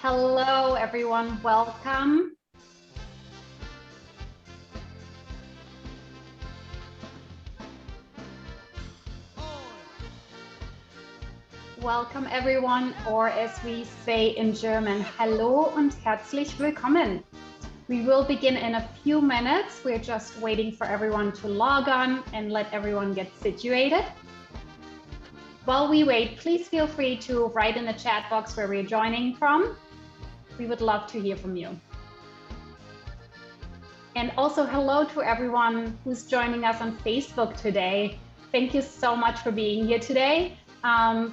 Hello, everyone. Welcome. Welcome, everyone, or as we say in German, Hallo und herzlich willkommen. We will begin in a few minutes. We're just waiting for everyone to log on and let everyone get situated. While we wait, please feel free to write in the chat box where we're joining from. We would love to hear from you. And also hello to everyone who's joining us on Facebook today. Thank you so much for being here today.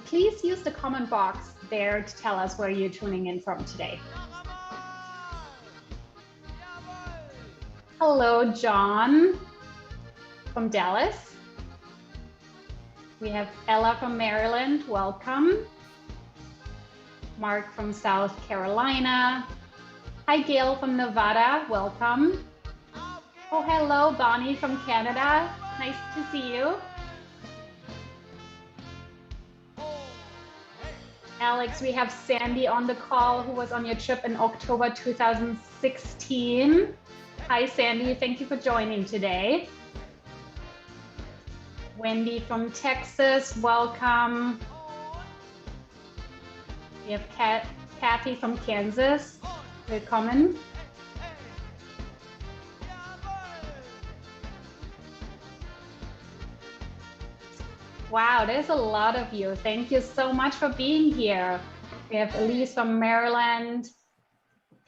Please use the comment box there to tell us where you're tuning in from today. Hello, John from Dallas. We have Ella from Maryland, welcome. Mark from South Carolina. Hi, Gail from Nevada, welcome. Oh, hello, Bonnie from Canada. Nice to see you. Alex, we have Sandy on the call who was on your trip in October 2016. Hi, Sandy, thank you for joining today. Wendy from Texas, welcome. We have Kathy from Kansas, willkommen. Wow, there's a lot of you. Thank you so much for being here. We have Elise from Maryland,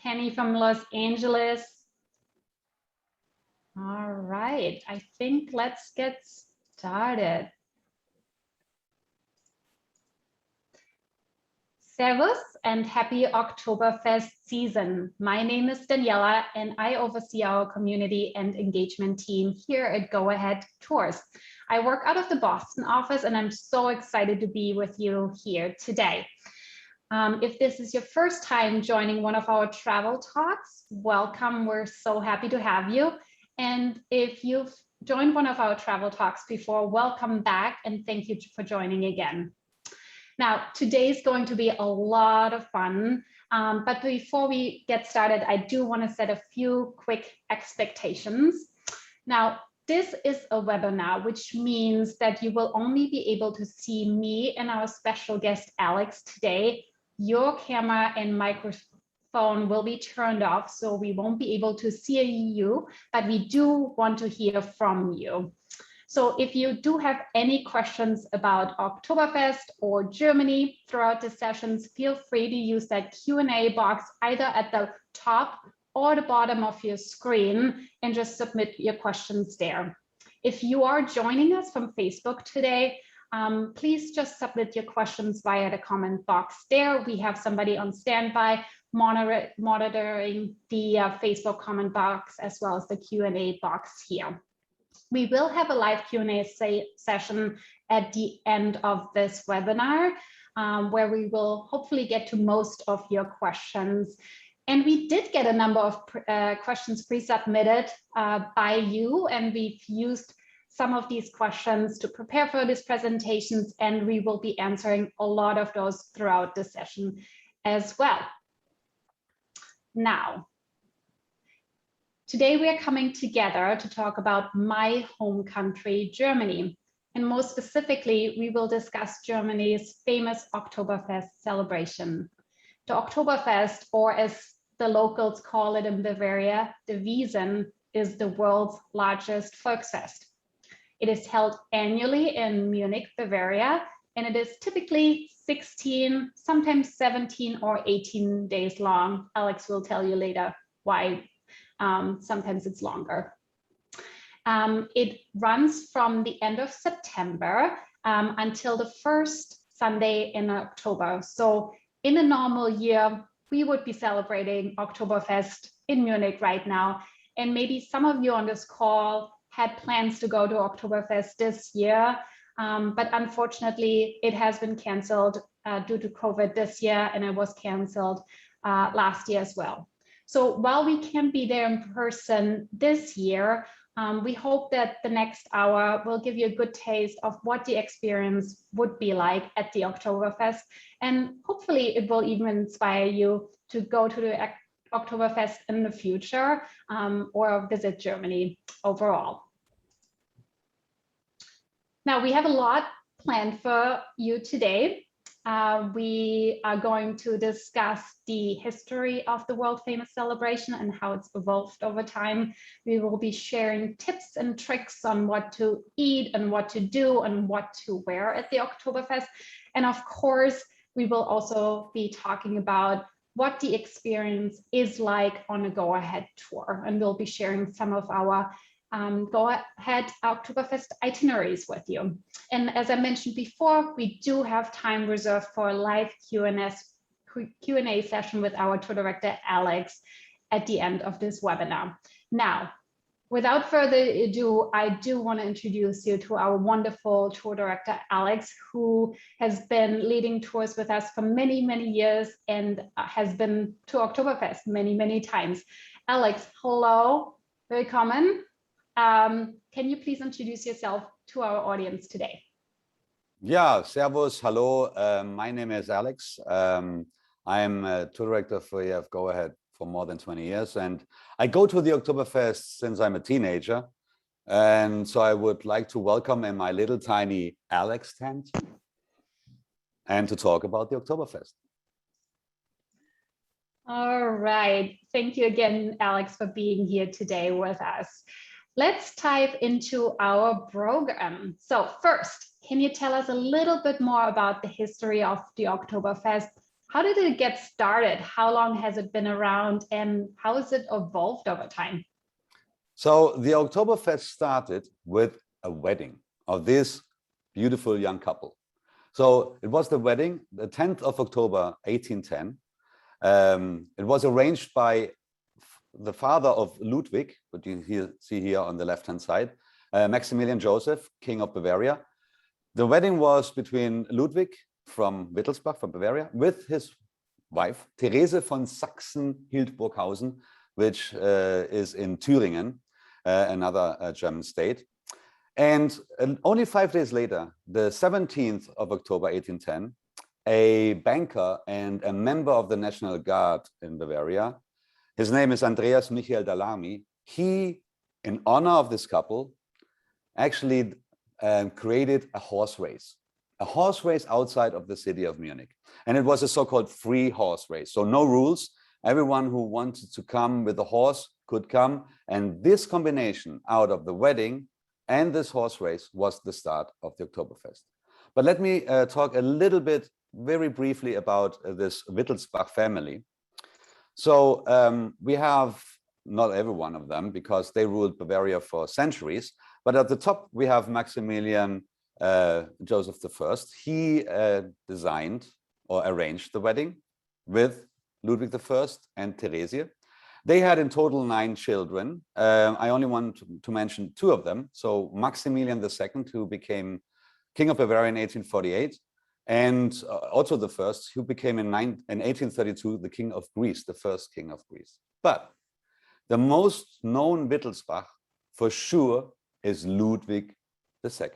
Penny from Los Angeles. All right, I think let's get started. Servus and happy Oktoberfest season. My name is Daniela and I oversee our community and engagement team here at Go Ahead Tours. I work out of the Boston office and I'm so excited to be with you here today. If this is your first time joining one of our travel talks, welcome. We're so happy to have you. And if you've joined one of our travel talks before, welcome back and thank you for joining again. Now, today is going to be a lot of fun, but before we get started, I do want to set a few quick expectations. Now, this is a webinar, which means that you will only be able to see me and our special guest, Alex, today. Your camera and microphone will be turned off, so we won't be able to see you, but we do want to hear from you. So if you do have any questions about Oktoberfest or Germany throughout the sessions, feel free to use that Q&A box either at the top or the bottom of your screen and just submit your questions there. If you are joining us from Facebook today, please just submit your questions via the comment box there. We have somebody on standby monitoring the Facebook comment box as well as the Q&A box here. We will have a live Q&A session at the end of this webinar, where we will hopefully get to most of your questions. And we did get a number of questions pre-submitted by you, and we've used some of these questions to prepare for these presentations, and we will be answering a lot of those throughout the session as well. Now, today we are coming together to talk about my home country, Germany. And more specifically, we will discuss Germany's famous Oktoberfest celebration. The Oktoberfest, or as the locals call it in Bavaria, the Wiesn, is the world's largest Volksfest. It is held annually in Munich, Bavaria, and it is typically 16, sometimes 17 or 18 days long. Alex will tell you later why. Sometimes it's longer. It runs from the end of September until the first Sunday in October. So in a normal year, we would be celebrating Oktoberfest in Munich right now. And maybe some of you on this call had plans to go to Oktoberfest this year, but unfortunately it has been canceled due to COVID this year, and it was canceled last year as well. So while we can't be there in person this year, We hope that the next hour will give you a good taste of what the experience would be like at the Oktoberfest, and hopefully it will even inspire you to go to the Oktoberfest in the future, or visit Germany overall. Now, we have a lot planned for you today. We are going to discuss the history of the world famous celebration and how it's evolved over time. We will be sharing tips and tricks on what to eat and what to do and what to wear at the Oktoberfest. And of course, we will also be talking about what the experience is like on a go-ahead tour. And we'll be sharing some of our go-ahead Oktoberfest itineraries with you. And as I mentioned before, we do have time reserved for a live Q&A session with our tour director, Alex, at the end of this webinar. Now, without further ado, I do want to introduce you to our wonderful tour director, Alex, who has been leading tours with us for many, many years and has been to Oktoberfest many, many times. Alex, hello, willkommen. Can you please introduce yourself to our audience today? Yeah, servus, hello. My name is Alex. I'm a tour director for EF Go Ahead for more than 20 years. And I go to the Oktoberfest since I'm a teenager. And so I would like to welcome in my little tiny Alex tent and to talk about the Oktoberfest. All right. Thank you again, Alex, for being here today with us. Let's dive into our program. So first, can you tell us a little bit more about the history of the Oktoberfest? How did it get started? How long has it been around? And how has it evolved over time? So the Oktoberfest started with a wedding of this beautiful young couple. So it was the wedding, the 10th of October, 1810. It was arranged by the father of Ludwig, what you see here on the left-hand side, Maximilian Joseph, King of Bavaria. The wedding was between Ludwig from Wittelsbach, from Bavaria, with his wife, Therese von Sachsen-Hildburghausen, which is in Thüringen, another German state. And only 5 days later, the 17th of October, 1810, a banker and a member of the National Guard in Bavaria, his name is Andreas Michael Dallamy. He, in honor of this couple, actually created a horse race outside of the city of Munich. And it was a so-called free horse race. So no rules. Everyone who wanted to come with a horse could come. And this combination out of the wedding and this horse race was the start of the Oktoberfest. But let me talk a little bit, very briefly, about this Wittelsbach family. So we have not every one of them because they ruled Bavaria for centuries. But at the top, we have Maximilian Joseph I. He designed or arranged the wedding with Ludwig I and Theresia. They had in total 9 children. I only want to mention 2 of them. So Maximilian II, who became King of Bavaria in 1848. And Otto I, who became in 1832 the King of Greece, the first King of Greece. But the most known Wittelsbach, for sure, is Ludwig II,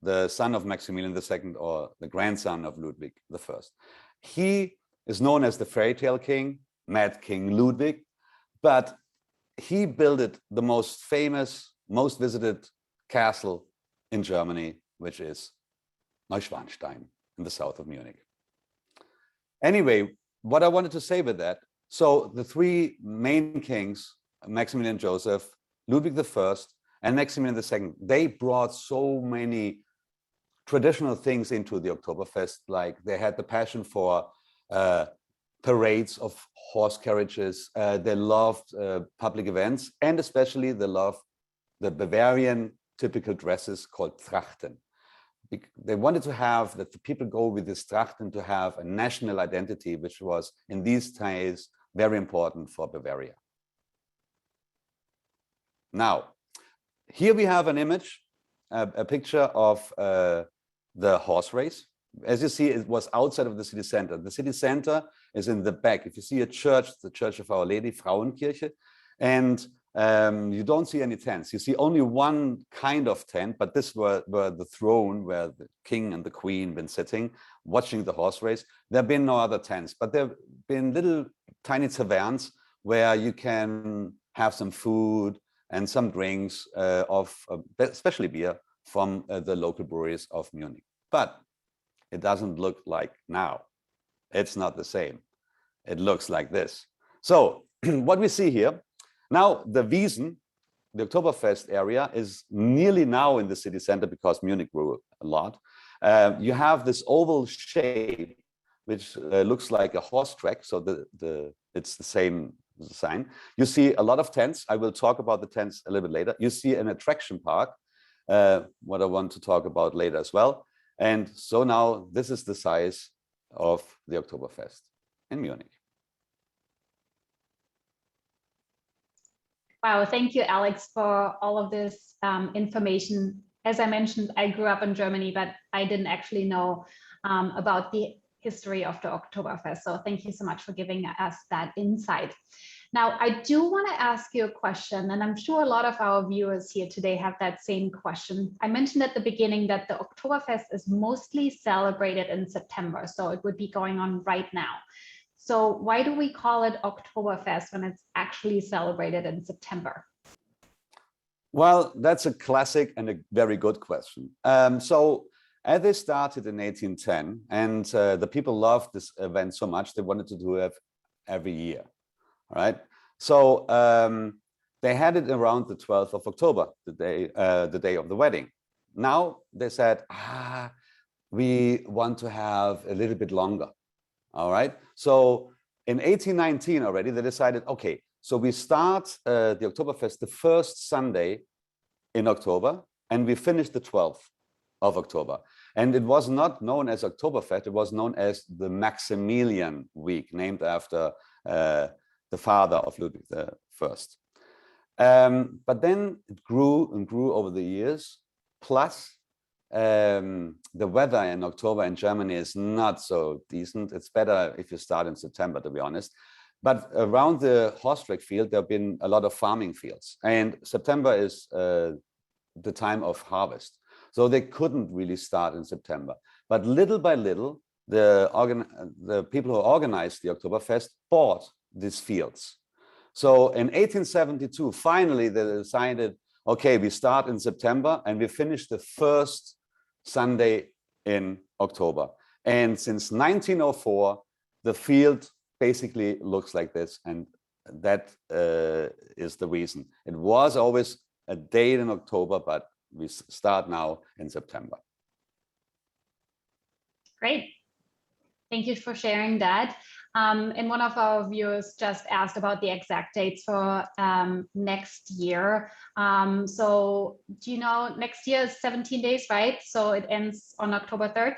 the son of Maximilian II, or the grandson of Ludwig I. He is known as the fairy tale king, Mad King Ludwig, but he built the most famous, most visited castle in Germany, which is Neuschwanstein in the south of Munich. Anyway, what I wanted to say with that, so the 3 main kings, Maximilian Joseph, Ludwig I, and Maximilian II, they brought so many traditional things into the Oktoberfest, like they had the passion for parades of horse carriages, they loved public events, and especially they loved the Bavarian typical dresses called Trachten. They wanted to have that the people go with this Trachten to have a national identity, which was in these days very important for Bavaria. Now, here we have an image, a picture of the horse race. As you see, it was outside of the city center. The city center is in the back. If you see a church, the Church of Our Lady, Frauenkirche, and you don't see any tents. You see only one kind of tent, but this were the throne where the king and the queen been sitting, watching the horse race. There have been no other tents, but there have been little tiny taverns where you can have some food and some drinks especially beer from the local breweries of Munich. But it doesn't look like now. It's not the same. It looks like this. So what we see here, now the Wiesn, the Oktoberfest area, is nearly now in the city center because Munich grew a lot. You have this oval shape, which looks like a horse track. So it's the same design. You see a lot of tents. I will talk about the tents a little bit later. You see an attraction park, what I want to talk about later as well. And so now this is the size of the Oktoberfest in Munich. Wow, thank you, Alex, for all of this information. As I mentioned, I grew up in Germany, but I didn't actually know about the history of the Oktoberfest. So thank you so much for giving us that insight. Now, I do want to ask you a question, and I'm sure a lot of our viewers here today have that same question. I mentioned at the beginning that the Oktoberfest is mostly celebrated in September, so it would be going on right now. So why do we call it Oktoberfest when it's actually celebrated in September? Well, that's a classic and a very good question. So as they started in 1810, and the people loved this event so much, they wanted to do it every year. All right. So they had it around the 12th of October, the day of the wedding. Now they said, we want to have a little bit longer. All right. So in 1819 already, they decided, okay, so we start the Oktoberfest the first Sunday in October, and we finish the 12th of October. And it was not known as Oktoberfest, it was known as the Maximilian Week, named after the father of Ludwig I. But then it grew and grew over the years. Plus, the weather in October in Germany is not so decent. It's better if you start in September, to be honest. But around the horse track field, there have been a lot of farming fields. And September is the time of harvest. So they couldn't really start in September. But little by little, the people who organized the Oktoberfest bought these fields. So in 1872, finally, they decided, okay, we start in September and we finish the first Sunday in October. And since 1904, the field basically looks like this. And that is the reason. It was always a date in October, but we start now in September. Great. Thank you for sharing that. And one of our viewers just asked about the exact dates for next year. So do you know, next year is 17 days, right? So it ends on October 3rd.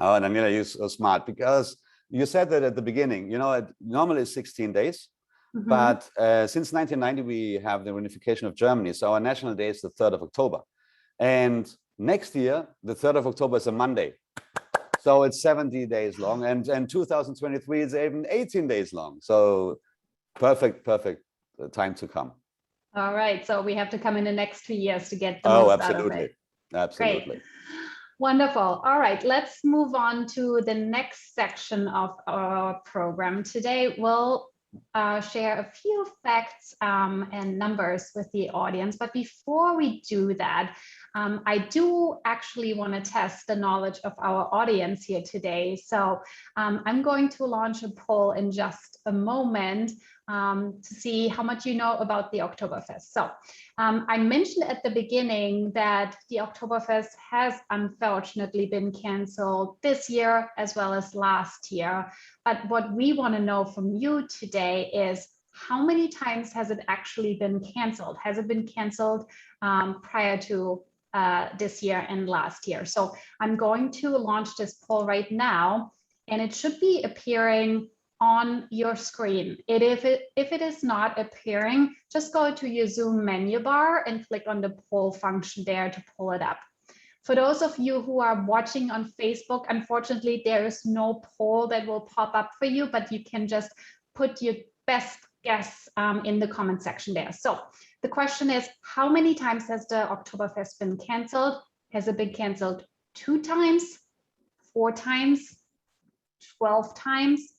Oh, and Daniela, you're so smart, because you said that at the beginning, you know, it normally is 16 days. Mm-hmm. But since 1990, we have the reunification of Germany. So our national day is the 3rd of October. And next year, the 3rd of October is a Monday. So it's 70 days long, and 2023 is even 18 days long. So perfect time to come. All right. So we have to come in the next 2 years to get the most out of it. Absolutely. Great. Wonderful. All right. Let's move on to the next section of our program. Today, we'll share a few facts and numbers with the audience. But before we do that, I do actually want to test the knowledge of our audience here today. So I'm going to launch a poll in just a moment to see how much you know about the Oktoberfest. So I mentioned at the beginning that the Oktoberfest has unfortunately been canceled this year as well as last year. But what we want to know from you today is, how many times has it actually been canceled? Has it been canceled prior to this year and last year? So I'm going to launch this poll right now, and it should be appearing on your screen. If it is not appearing, just go to your Zoom menu bar and click on the poll function there to pull it up. For those of you who are watching on Facebook, unfortunately, there is no poll that will pop up for you, but you can just put your best guess in the comment section there. So the question is, how many times has the Oktoberfest been canceled? Has it been canceled 2 times, 4 times, 12 times,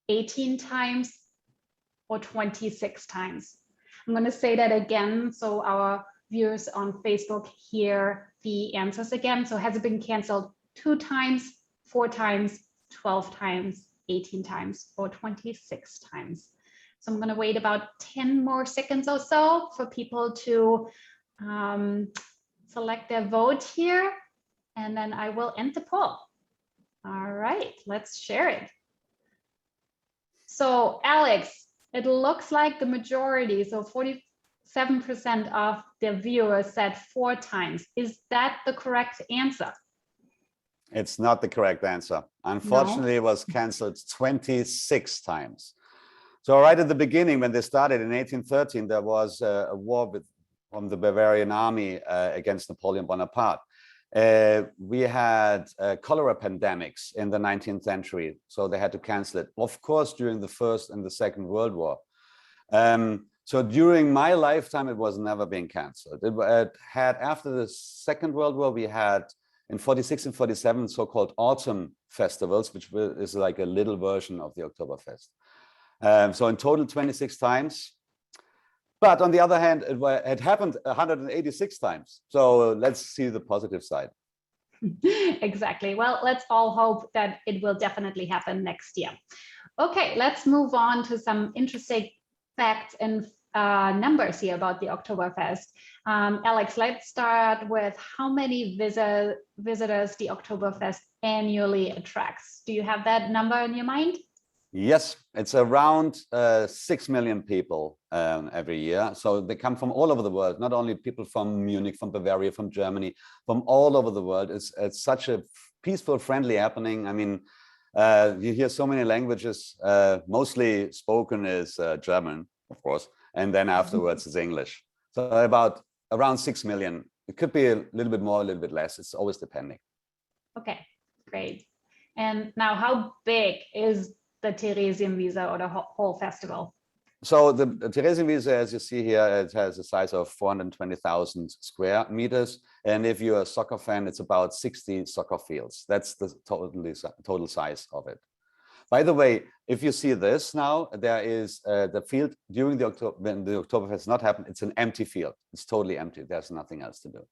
18 times, or 26 times? I'm going to say that again so our viewers on Facebook hear the answers again. So has it been canceled 2 times, 4 times, 12 times, 18 times, or 26 times? So I'm going to wait about 10 more seconds or so for people to select their vote here, and then I will end the poll. All right, let's share it. So Alex, it looks like the majority, so 47% of the viewers said 4 times. Is that the correct answer? It's not the correct answer. Unfortunately, It was canceled 26 times. So right at the beginning, when they started in 1813, there was a war from the Bavarian army against Napoleon Bonaparte. We had cholera pandemics in the 19th century, so they had to cancel it. Of course, during the First and the Second World War. So during my lifetime, it was never being canceled. It had, after the Second World War, we had in 46 and 47 so-called autumn festivals, which is like a little version of the Oktoberfest. So in total 26 times. But on the other hand, it happened 186 times. So let's see the positive side. Exactly. Well, let's all hope that it will definitely happen next year. Okay, let's move on to some interesting facts and numbers here about the Oktoberfest. Alex, let's start with how many visitors the Oktoberfest annually attracts. Do you have that number in your mind? Yes, it's around 6 million people every year. So they come from all over the world, not only people from Munich, from Bavaria, from Germany, from all over the world. It's such a peaceful, friendly happening. I mean, you hear so many languages, mostly spoken is German, of course, and then afterwards is English. So around 6 million. It could be a little bit more, a little bit less. It's always depending. Okay, great. And now, how big is the Theresienwiese or the whole festival? So the Theresienwiese, as you see here, it has a size of 420,000 square meters. And if you're a soccer fan, it's about 60 soccer fields. That's the total size of it. By the way, if you see this now, there is the field during when the Oktoberfest has not happened, it's an empty field. It's totally empty. There's nothing else to do.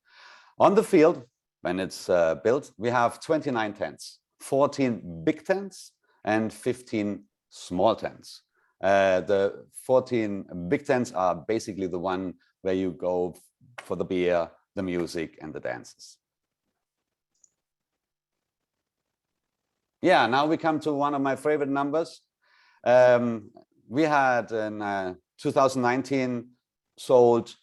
On the field, when it's built, we have 29 tents, 14 big tents, and 15 small tents. The 14 big tents are basically the one where you go for the beer, the music, and the dances. Yeah, now we come to one of my favorite numbers. We had in 2019 sold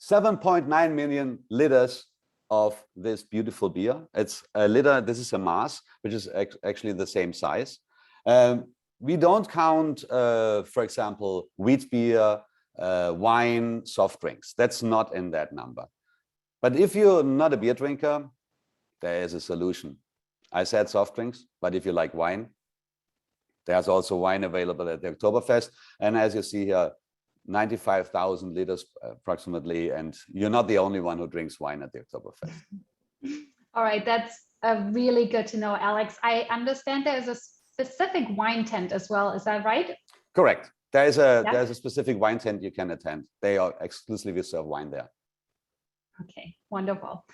7.9 million liters of this beautiful beer. It's a liter, this is a mass, which is actually the same size. We don't count, for example, wheat beer, wine, soft drinks. That's not in that number. But if you're not a beer drinker, there is a solution. I said soft drinks, but if you like wine, there's also wine available at the Oktoberfest. And as you see here, 95,000 liters approximately, and you're not the only one who drinks wine at the Oktoberfest. All right, that's really good to know, Alex. I understand there is a specific wine tent as well. Is that right? Correct. There's a specific wine tent you can attend. They are exclusively serve wine there. Okay, wonderful.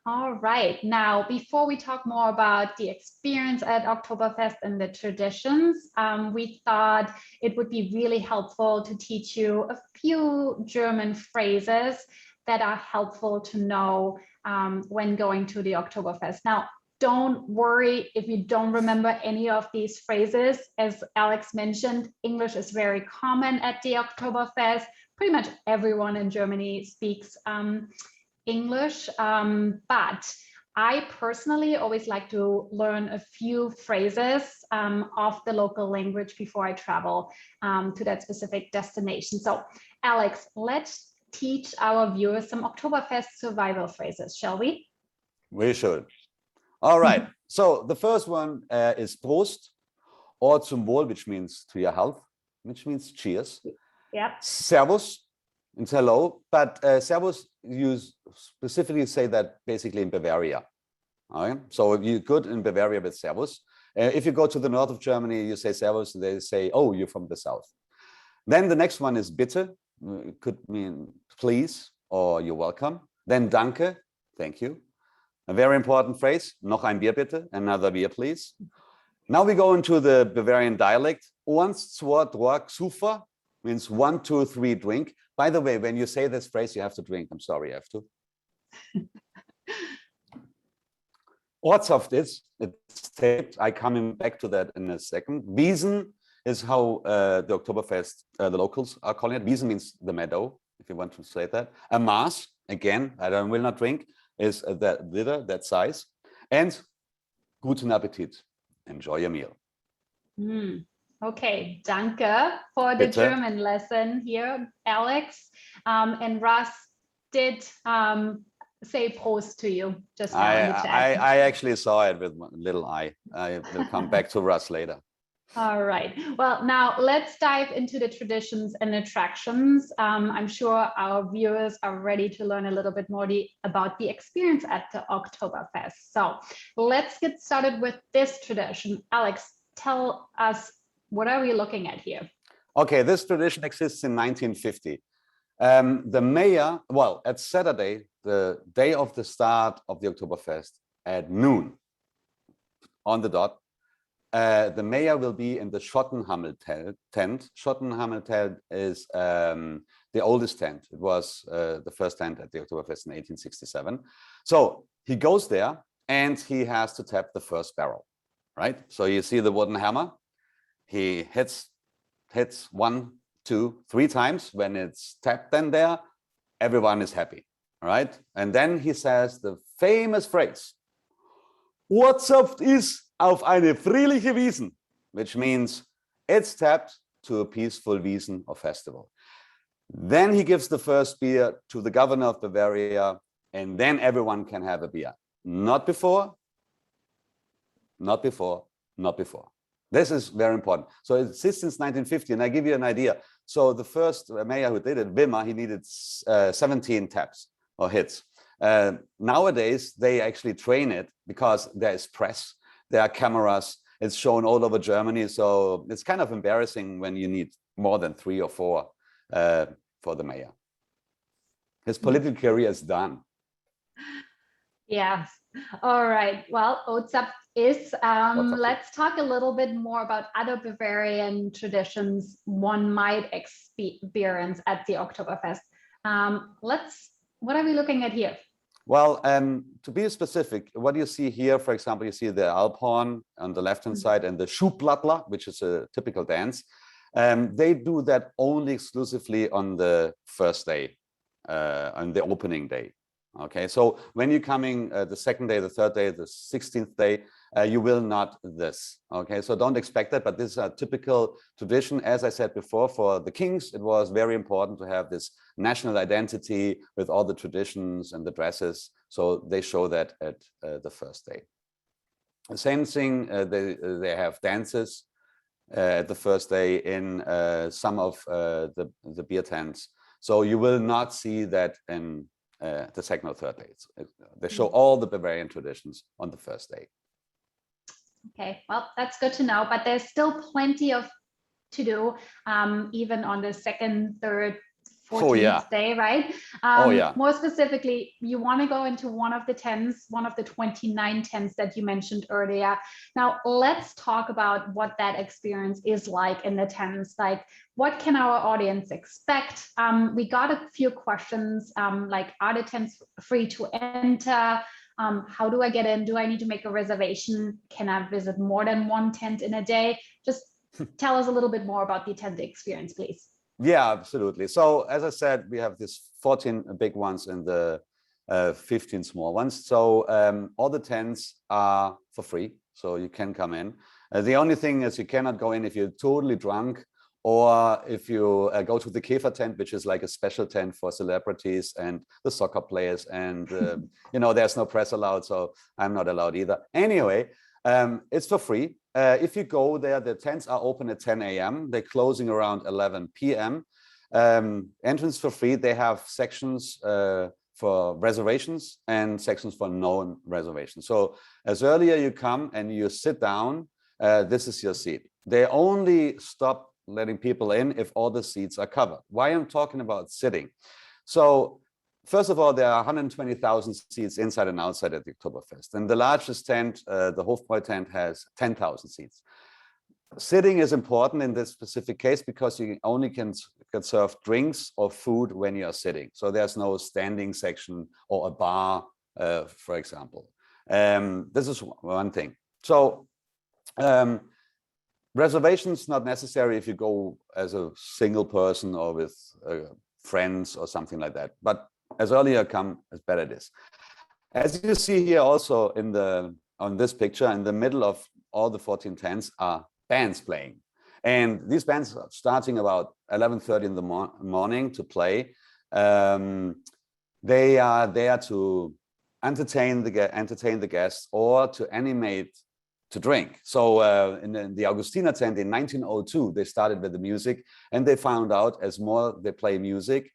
All right, now before we talk more about the experience at Oktoberfest and the traditions, we thought it would be really helpful to teach you a few German phrases that are helpful to know when going to the Oktoberfest. Now, don't worry if you don't remember any of these phrases. As Alex mentioned, English is very common at the Oktoberfest. Pretty much everyone in Germany speaks English, but I personally always like to learn a few phrases of the local language before I travel to that specific destination. So Alex, let's teach our viewers some Oktoberfest survival phrases, shall we? We should. All right. So the first one is Prost, or zum Wohl, which means to your health. which means cheers. Yeah. Servus, it's hello, but servus, you specifically say that basically in Bavaria. Okay? So if you're good in Bavaria with servus. If you go to the north of Germany, you say servus, they say, oh, you're from the south. Then the next one is bitte, could mean please, or you're welcome. Then danke, thank you. A very important phrase, noch ein Bier bitte, another beer please. Now we go into the Bavarian dialect. Eins, zwei, drei, super means 1, 2, 3, drink. By the way, when you say this phrase, you have to drink. I'm sorry, you have to. Ortshaft is, it's taped. I come back to that in a second. Wiesen is how the Oktoberfest, the locals are calling it. Wiesen means the meadow, if you want to say that. A Maß, again, will not drink, is that liter, that size. And guten Appetit, enjoy your meal. Okay, danke for the German lesson here, Alex. And Russ did say Prost to you just now in the chat. I actually saw it with one little eye. I will come back to Russ later. All right. Well, now let's dive into the traditions and attractions. I'm sure our viewers are ready to learn a little bit more about the experience at the Oktoberfest. So let's get started with this tradition. Alex, tell us, what are we looking at here? Okay, this tradition exists in 1950. The mayor, well, at Saturday, the day of the start of the Oktoberfest at noon on the dot, the mayor will be in the Schottenhammel tent. Schottenhammel tent is the oldest tent. It was the first tent at the Oktoberfest in 1867. So he goes there and he has to tap the first barrel, right? So you see the wooden hammer. He hits 1, 2, 3 times. When it's tapped in there, everyone is happy, right? And then he says the famous phrase, Ortshaft ist auf eine friedliche Wiesen, which means it's tapped to a peaceful Wiesen or festival. Then he gives the first beer to the governor of Bavaria, and then everyone can have a beer. Not before, not before, not before. This is very important. So it exists since 1950, and I give you an idea. So the first mayor who did it, Wimmer, he needed 17 taps or hits. Nowadays, they actually train it because there is press, there are cameras, it's shown all over Germany. So it's kind of embarrassing when you need more than 3 or 4 for the mayor. His political career is done. Yes. All right. Well, Ortshaft is, let's talk a little bit more about other Bavarian traditions one might experience at the Oktoberfest. What are we looking at here? Well, to be specific, what you see here, for example, you see the Alpine on the left-hand side and the Schublattler, which is a typical dance. They do that only exclusively on the first day, on the opening day. Okay, so when you're coming the second day, the third day, the 16th day, you will not this. Okay, so don't expect that, but this is a typical tradition. As I said before, for the kings, it was very important to have this national identity with all the traditions and the dresses. So they show that at the first day. The same thing, they have dances at the first day in some of the beer tents. So you will not see that in the second or third day. They show all the Bavarian traditions on the first day. Okay, well, that's good to know, but there's still plenty of to do, even on the second, third, 14th day, right? More specifically, you want to go into one of the tents, one of the 29 tents that you mentioned earlier. Now, let's talk about what that experience is like in the tents. Like, what can our audience expect? We got a few questions, like, are the tents free to enter? How do I get in? Do I need to make a reservation? Can I visit more than one tent in a day? Just tell us a little bit more about the tent experience, please. Yeah, absolutely. So as I said, we have these 14 big ones and the 15 small ones. So all the tents are for free, so you can come in. The only thing is you cannot go in if you're totally drunk, or if you go to the Käfer tent, which is like a special tent for celebrities and the soccer players. And, you know, there's no press allowed, so I'm not allowed either. Anyway, It's for free. If you go there, the tents are open at 10 a.m. They're closing around 11 p.m. Entrance for free. They have sections for reservations and sections for non-reservations. So as earlier you come and you sit down, this is your seat. They only stop letting people in if all the seats are covered. Why I'm talking about sitting? So first of all, there are 120,000 seats inside and outside at the Oktoberfest. And the largest tent, the Hofbräu tent, has 10,000 seats. Sitting is important in this specific case because you only can serve drinks or food when you are sitting. So there's no standing section or a bar, for example. This is one thing. So reservations not necessary if you go as a single person or with friends or something like that. But as earlier come, as better it is. As you see here also on this picture, in the middle of all the 14 tents are bands playing. And these bands are starting about 11:30 in the morning to play. They are there to entertain the guests or to animate to drink. So in the Augustiner tent in 1902, they started with the music, and they found out as more they play music,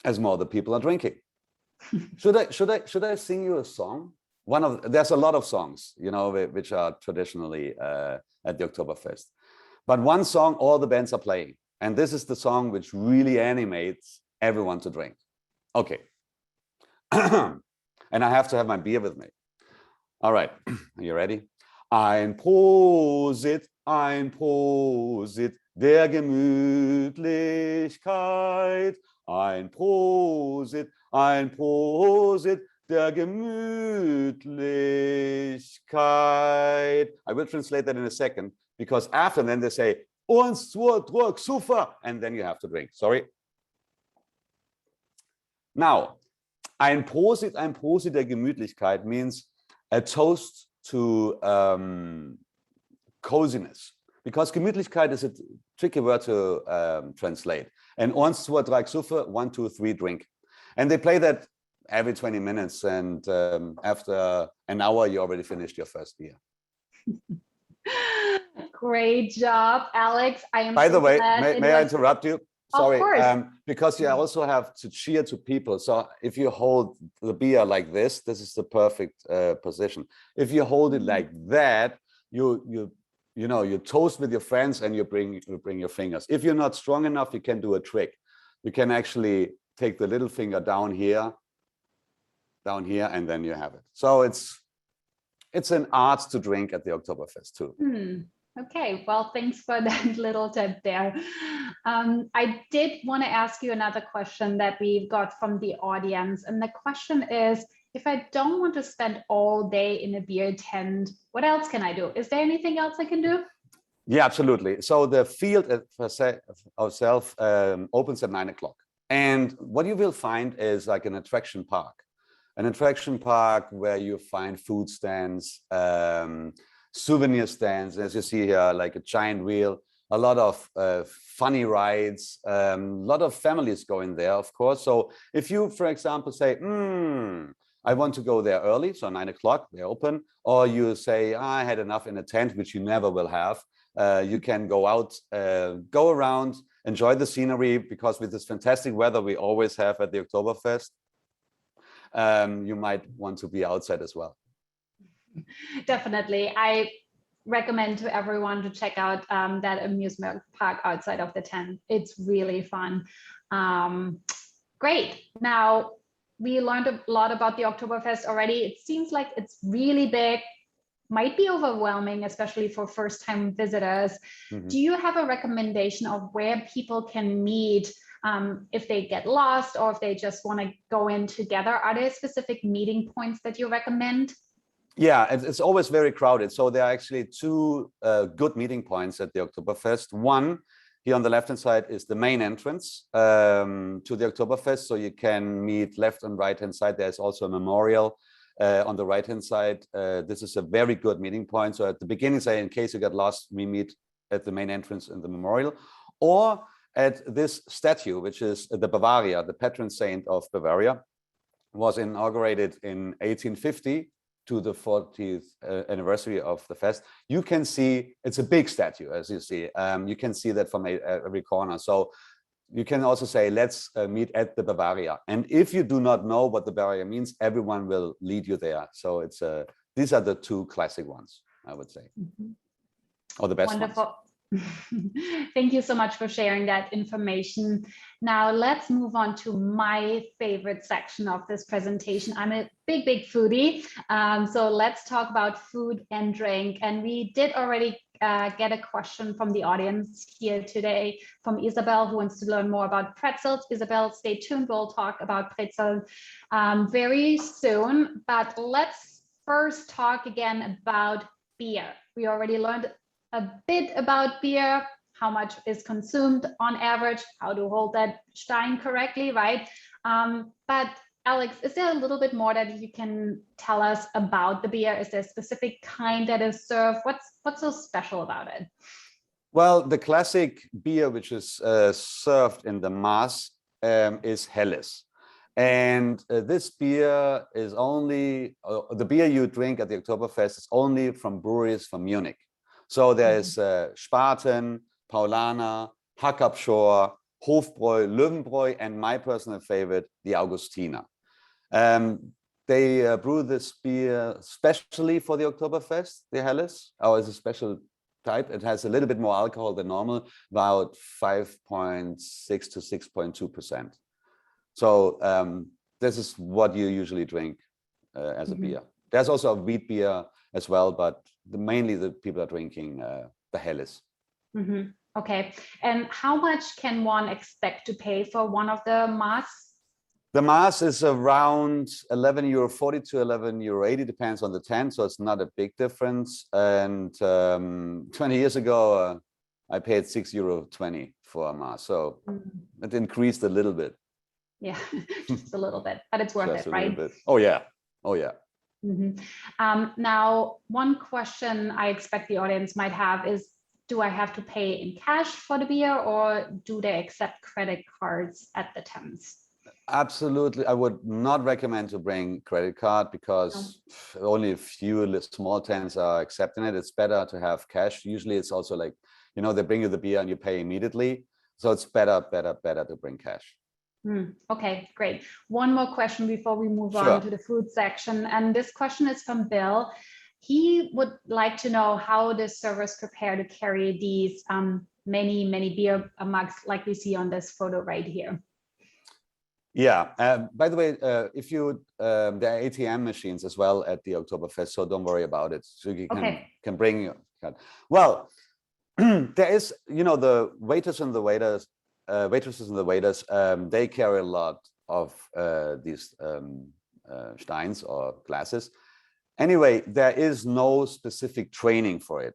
as more the people are drinking. Should I sing you a song? There's a lot of songs, you know, which are traditionally at the Oktoberfest. But one song all the bands are playing, and this is the song which really animates everyone to drink. Okay. And I have to have my beer with me. All right, are you ready? Ein Prosit der Gemütlichkeit. Ein Prosit der Gemütlichkeit. I will translate that in a second, because after then they say, uns zur Druck, super, and then you have to drink. Sorry. Now, ein Prosit der Gemütlichkeit means a toast to coziness, because Gemütlichkeit is a tricky word to translate. And uns zur Druck, super, 1, 2, 3, drink. And they play that every 20 minutes, and after an hour, you already finished your first beer. Great job, Alex. I am. By the way, may I interrupt you? Sorry, of course. because you also have to cheer to people. So if you hold the beer like this is the perfect position. If you hold it like that, you toast with your friends and you bring your fingers. If you're not strong enough, you can do a trick. You can actually take the little finger down here, and then you have it. So it's an art to drink at the Oktoberfest too. Okay, well, thanks for that little tip there. I did want to ask you another question that we've got from the audience. And the question is, if I don't want to spend all day in a beer tent, what else can I do? Is there anything else I can do? Yeah, absolutely. So the field itself opens at 9 o'clock. And what you will find is like an attraction park where you find food stands, souvenir stands, as you see here, like a giant wheel, a lot of funny rides, a lot of families going there, of course. So if you, for example, say, I want to go there early, so 9 o'clock, they're open, or you say, I had enough in a tent, which you never will have, you can go out, go around, enjoy the scenery, because with this fantastic weather we always have at the Oktoberfest, you might want to be outside as well. Definitely. I recommend to everyone to check out that amusement park outside of the tent. It's really fun. Great. Now, we learned a lot about the Oktoberfest already. It seems like it's really big, might be overwhelming, especially for first-time visitors. Do you have a recommendation of where people can meet if they get lost or if they just want to go in together? Are there specific meeting points that you recommend? Yeah, it's always very crowded. So there are actually two good meeting points at the Oktoberfest. One, here on the left-hand side, is the main entrance to the Oktoberfest. So you can meet left and right-hand side. There's also a memorial on the right-hand side. This is a very good meeting point. So at the beginning, say, in case you get lost, we meet at the main entrance in the memorial, or at this statue, which is the Bavaria, the patron saint of Bavaria, was inaugurated in 1850. to the 40th anniversary of the fest, you can see it's a big statue, as you see. You can see that from every corner. So you can also say, let's meet at the Bavaria. And if you do not know what the Bavaria means, everyone will lead you there. So it's these are the two classic ones, I would say, or the best Wonderful. ones. Thank you so much for sharing that information. Now let's move on to my favorite section of this presentation. I'm a big foodie, so let's talk about food and drink. And we did already get a question from the audience here today from Isabel, who wants to learn more about pretzels. Isabel, stay tuned. We'll talk about pretzels very soon. But let's first talk again about beer. We already learned a bit about beer, how much is consumed on average, how to hold that stein correctly, right? But Alex, is there a little bit more that you can tell us about the beer? Is there a specific kind that is served? What's so special about it? Well, the classic beer which is served in the Mass is Helles. And this beer is only, the beer you drink at the Oktoberfest is only from breweries from Munich. So there's Spaten, Paulaner, Hackabschor, Hofbräu, Löwenbräu, and my personal favorite, the Augustiner. They brew this beer specially for the Oktoberfest, the Helles. Oh, it's a special type. It has a little bit more alcohol than normal, about 5.6 to 6.2%. So this is what you usually drink as a beer. There's also a wheat beer as well, but mainly the people are drinking the Helles. Okay, and how much can one expect to pay for one of the Mass? The Mass is around €11.40 to €11.80, depends on the tent, so it's not a big difference. And 20 years ago, I paid €6.20 for a Mass, so it increased a little bit. Yeah, just a little bit, but it's worth it, right? Oh yeah, oh yeah. Now, one question I expect the audience might have is, do I have to pay in cash for the beer, or do they accept credit cards at the tents? Absolutely, I would not recommend to bring credit card because only a few small tents are accepting it. It's better to have cash. Usually it's also like, you know, they bring you the beer and you pay immediately. So it's better to bring cash. Okay, great. One more question before we move on to the food section. And this question is from Bill. He would like to know how the servers prepare to carry these many beer mugs like we see on this photo right here. Yeah, by the way, if you there are ATM machines as well at the Oktoberfest, so don't worry about it. So you can bring your card. Well, there is, you know, the waitresses and the waiters, they carry a lot of these steins or glasses. Anyway, there is no specific training for it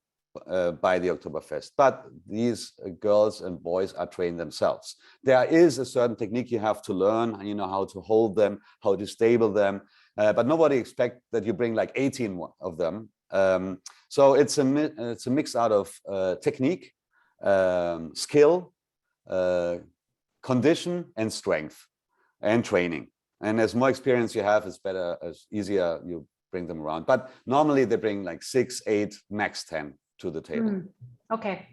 by the Oktoberfest, but these girls and boys are trained themselves. There is a certain technique you have to learn, you know, how to hold them, how to stable them, but nobody expects that you bring like 18 of them. So it's a mix out of technique, skill, condition, and strength, and training. And as more experience you have, it's better, as easier you bring them around. But normally they bring like 6, 8, max 10 to the table. Okay,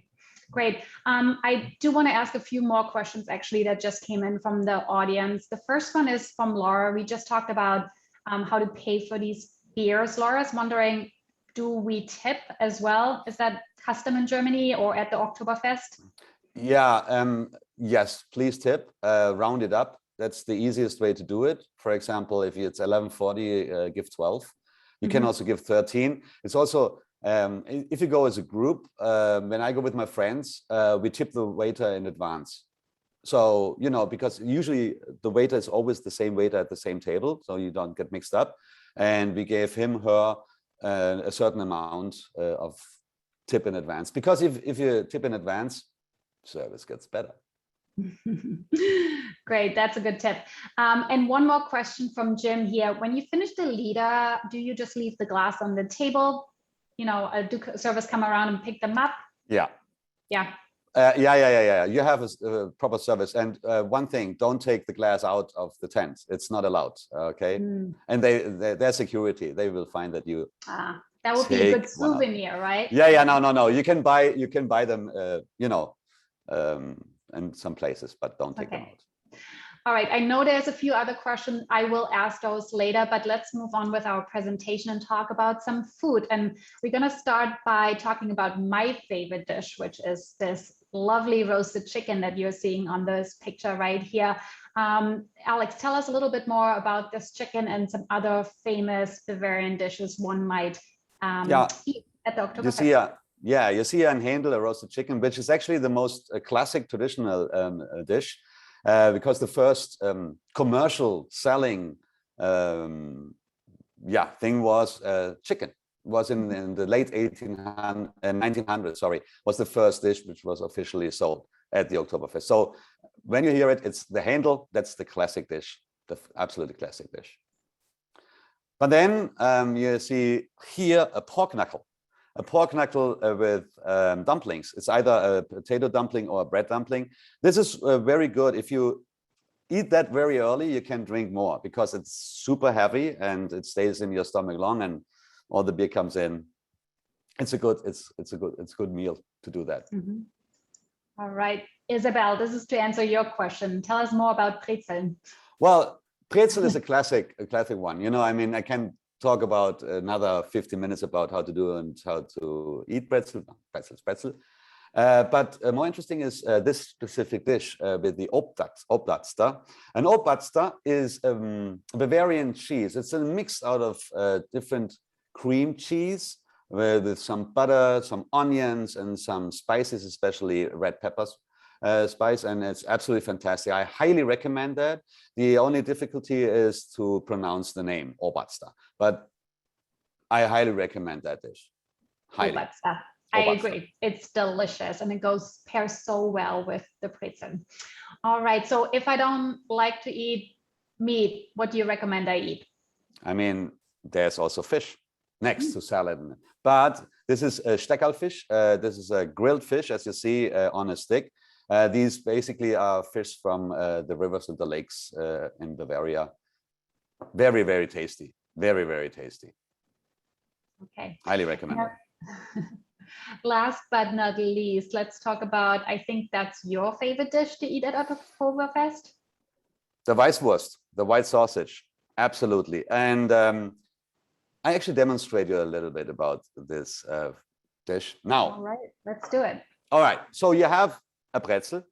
great. I do want to ask a few more questions actually that just came in from the audience. The first one is from Laura. We just talked about how to pay for these beers. Laura's wondering, do we tip as well? Is that custom in Germany or at the Oktoberfest? Yeah, yes, please tip, round it up. That's the easiest way to do it. For example, if it's 11.40, give 12. You can also give 13. It's also, if you go as a group, when I go with my friends, we tip the waiter in advance. So, you know, because usually the waiter is always the same waiter at the same table, so you don't get mixed up. And we gave him, her, a certain amount of tip in advance. Because if you tip in advance, service gets better. Great, that's a good tip. And one more question from Jim here. When you finish the liter, do you just leave the glass on the table? You know, do servers come around and pick them up? Yeah. Yeah. Yeah. You have a proper service. And one thing, don't take the glass out of the tent. It's not allowed. Okay. And their security, they will find that you. That would be a good souvenir, right? Yeah. No. You can buy them, in some places, but don't take them out. All right, I know there's a few other questions. I will ask those later, but let's move on with our presentation and talk about some food. And we're gonna start by talking about my favorite dish, which is this lovely roasted chicken that you're seeing on this picture right here. Alex, tell us a little bit more about this chicken and some other famous Bavarian dishes one might eat at the Oktoberfest. You see in Handel a roasted chicken, which is actually the most classic traditional dish. Because the first commercial selling thing was chicken. Was in the late 1900s, was the first dish which was officially sold at the Oktoberfest. So when you hear it, it's the Handel, that's the classic dish, the absolutely classic dish. But then you see here a pork knuckle. A pork knuckle with dumplings. It's either a potato dumpling or a bread dumpling. This is very good. If you eat that very early, you can drink more because it's super heavy and it stays in your stomach long, and all the beer comes in. It's a good meal to do that. All right, Isabel, this is to answer your question. Tell us more about Brezeln. Well, Brezel is a classic one. You know, I mean, I can talk about another 50 minutes about how to do and how to eat pretzel. But more interesting is this specific dish with the Obdachster. An Obdachster is a Bavarian cheese. It's a mix out of different cream cheese with some butter, some onions, and some spices, especially red peppers. Spice, and it's absolutely fantastic. I highly recommend that. The only difficulty is to pronounce the name Obdachster, but I highly recommend that dish. Highly. I agree. It's delicious and it pairs so well with the Brezeln. All right. So if I don't like to eat meat, what do you recommend I eat? I mean, there's also fish next to salad, but this is a Steckerlfisch. This is a grilled fish, as you see on a stick. These basically are fish from the rivers and the lakes in Bavaria. Very, very tasty. Very, very tasty. Okay. Highly recommend it. Last but not least, let's talk about, I think that's your favorite dish to eat at Oktoberfest? The Weißwurst, the white sausage. Absolutely. And I actually demonstrate you a little bit about this dish now. All right, let's do it. All right. So you have a pretzel.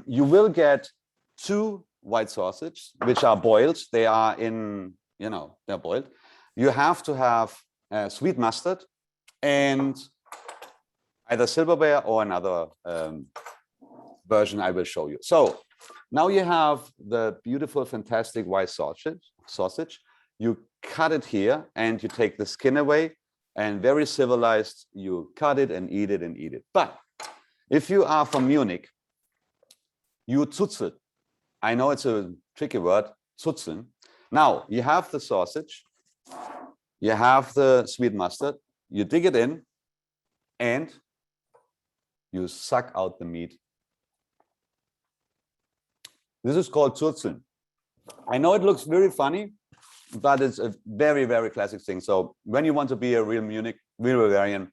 You will get 2 white sausage, which are boiled. They are they're boiled. You have to have sweet mustard and either silverware or another version I will show you. So now you have the beautiful, fantastic white sausage. You cut it here and you take the skin away, and very civilized, you cut it and eat it and eat it. But if you are from Munich, you zutzel. I know it's a tricky word, zutzeln. Now you have the sausage, you have the sweet mustard, you dig it in, and you suck out the meat. This is called zutzeln. I know it looks very funny, but it's a very, very classic thing. So when you want to be a real Bavarian,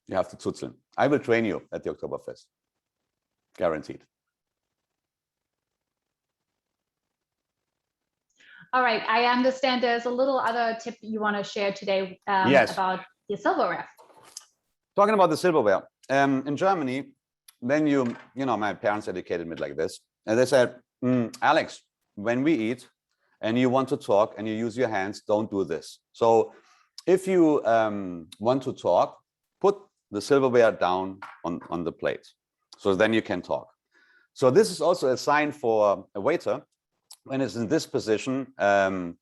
you have to zutzeln. I will train you at the Oktoberfest, guaranteed. All right, I understand there's a little other tip you want to share today about the silverware. Talking about the silverware, in Germany, then my parents educated me like this, and they said, Alex, when we eat and you want to talk and you use your hands, don't do this. So if you want to talk, put the silverware down on the plate, so then you can talk. So this is also a sign for a waiter. When it's in this position, I'm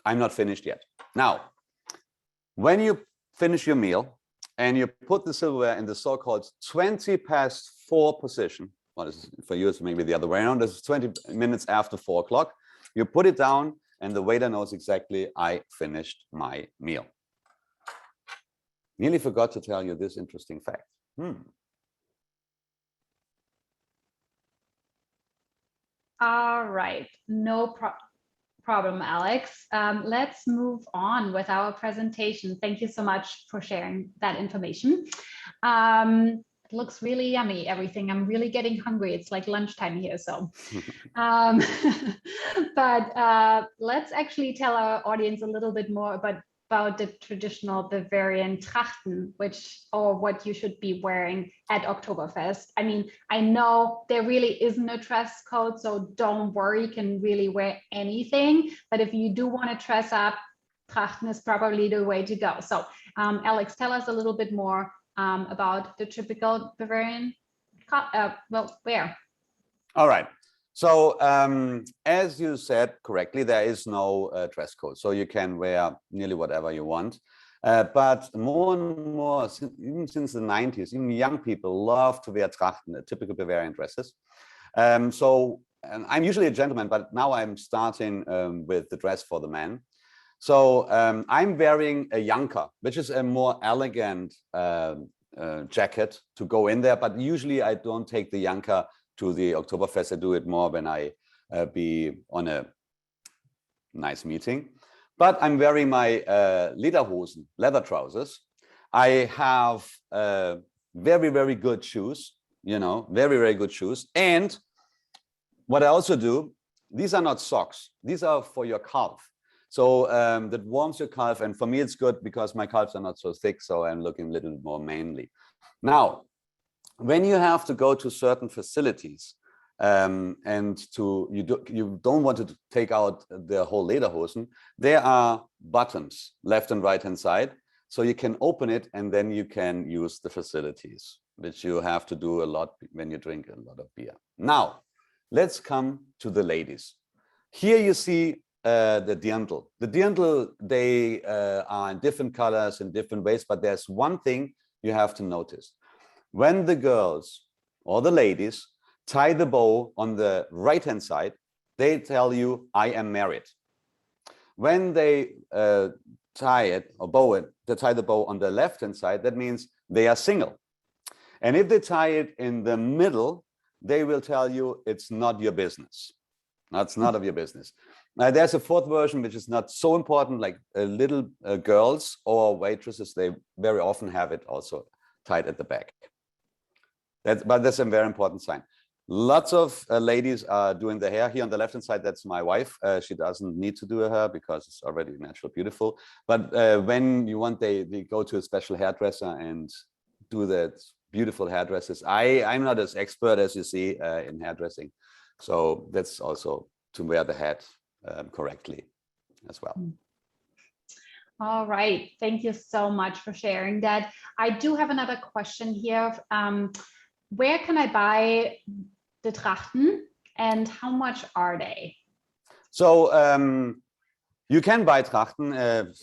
not finished yet. Now, when you finish your meal and you put the silverware in the so-called 4 position, well, this is, for you it's maybe the other way around, this is 20 minutes after 4 o'clock, you put it down and the waiter knows exactly I finished my meal. Nearly forgot to tell you this interesting fact. All right, no problem, Alex. Let's move on with our presentation. Thank you so much for sharing that information. It looks really yummy, everything. I'm really getting hungry. It's like lunchtime here, so. But let's actually tell our audience a little bit more about the traditional Bavarian Trachten, what you should be wearing at Oktoberfest. I mean, I know there really isn't a dress code, so don't worry, you can really wear anything. But if you do want to dress up, Trachten is probably the way to go. So Alex, tell us a little bit more about the typical Bavarian wear. All right. So as you said correctly, there is no dress code, so you can wear nearly whatever you want. But more and more, even since the 90s, even young people love to wear Trachten, typical Bavarian dresses. And I'm usually a gentleman, but now I'm starting with the dress for the man. So I'm wearing a Janker, which is a more elegant jacket to go in there. But usually I don't take the Janker to the Oktoberfest. I do it more when I be on a nice meeting. But I'm wearing my lederhosen, leather trousers. I have very, very good shoes, you know, very, very good shoes. And what I also do, these are not socks. These are for your calf. So that warms your calf. And for me, it's good because my calves are not so thick. So I'm looking a little bit more manly. Now, when you have to go to certain facilities and you don't want to take out the whole lederhosen, there are buttons left and right hand side, so you can open it and then you can use the facilities, which you have to do a lot when you drink a lot of beer. Now let's come to the ladies. Here you see the dirndl. The dirndl, they are in different colors in different ways, but there's one thing you have to notice. When the girls or the ladies tie the bow on the right-hand side, they tell you, I am married. When they tie it or bow it, they tie the bow on the left-hand side, that means they are single. And if they tie it in the middle, they will tell you it's not your business. That's none of your business. Now, there's a fourth version, which is not so important, like little girls or waitresses, they very often have it also tied at the back. But that's a very important sign. Lots of ladies are doing the hair. Here on the left-hand side, that's my wife. She doesn't need to do her hair because it's already natural, beautiful. But when you want, they go to a special hairdresser and do that beautiful hairdresses. I'm not as expert as you see in hairdressing. So that's also to wear the hat correctly as well. All right. Thank you so much for sharing that. I do have another question here. Where can I buy the Trachten and how much are they? So you can buy Trachten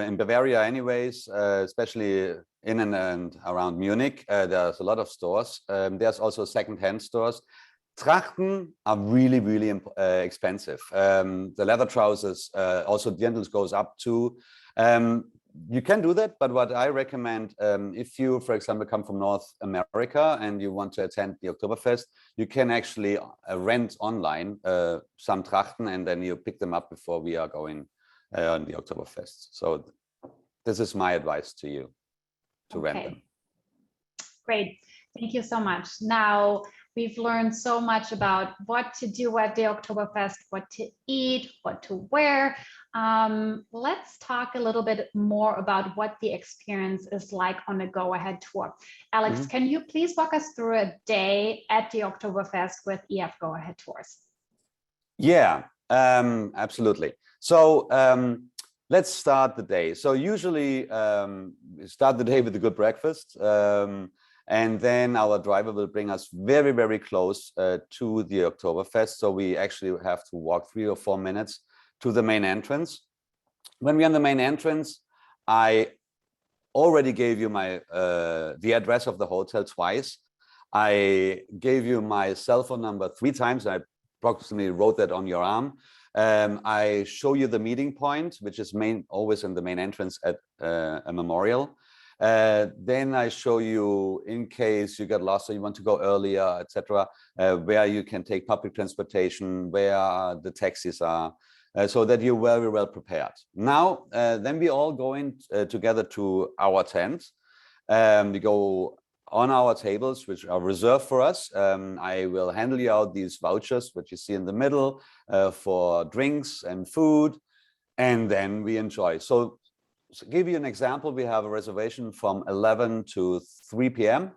in Bavaria anyways, especially in and around Munich. There's a lot of stores. There's also second-hand stores. Trachten are really, really expensive. The leather trousers, also dirndls goes up to. You can do that, but what I recommend, if you, for example, come from North America and you want to attend the Oktoberfest, you can actually rent online some Trachten and then you pick them up before we are going on the Oktoberfest. So this is my advice to you, to rent them. Great. Thank you so much. Now, we've learned so much about what to do at the Oktoberfest, what to eat, what to wear. Let's talk a little bit more about what the experience is like on a go-ahead tour. Alex, can you please walk us through a day at the Oktoberfest with EF Go-Ahead Tours? Yeah, absolutely. So let's start the day. So usually we start the day with a good breakfast. And then our driver will bring us very, very close to the Oktoberfest. So we actually have to walk 3 or 4 minutes to the main entrance. When we're on the main entrance, I already gave you my the address of the hotel twice. I gave you my cell phone number 3 times. I approximately wrote that on your arm. I show you the meeting point, which is always in the main entrance at a memorial. Then I show you, in case you get lost or you want to go earlier, etc., where you can take public transportation, where the taxis are, so that you're very well prepared. Now, then we all go in together to our tent. We go on our tables, which are reserved for us. I will handle you out these vouchers, which you see in the middle, for drinks and food, and then we enjoy. So to give you an example, we have a reservation from 11 to 3 p.m.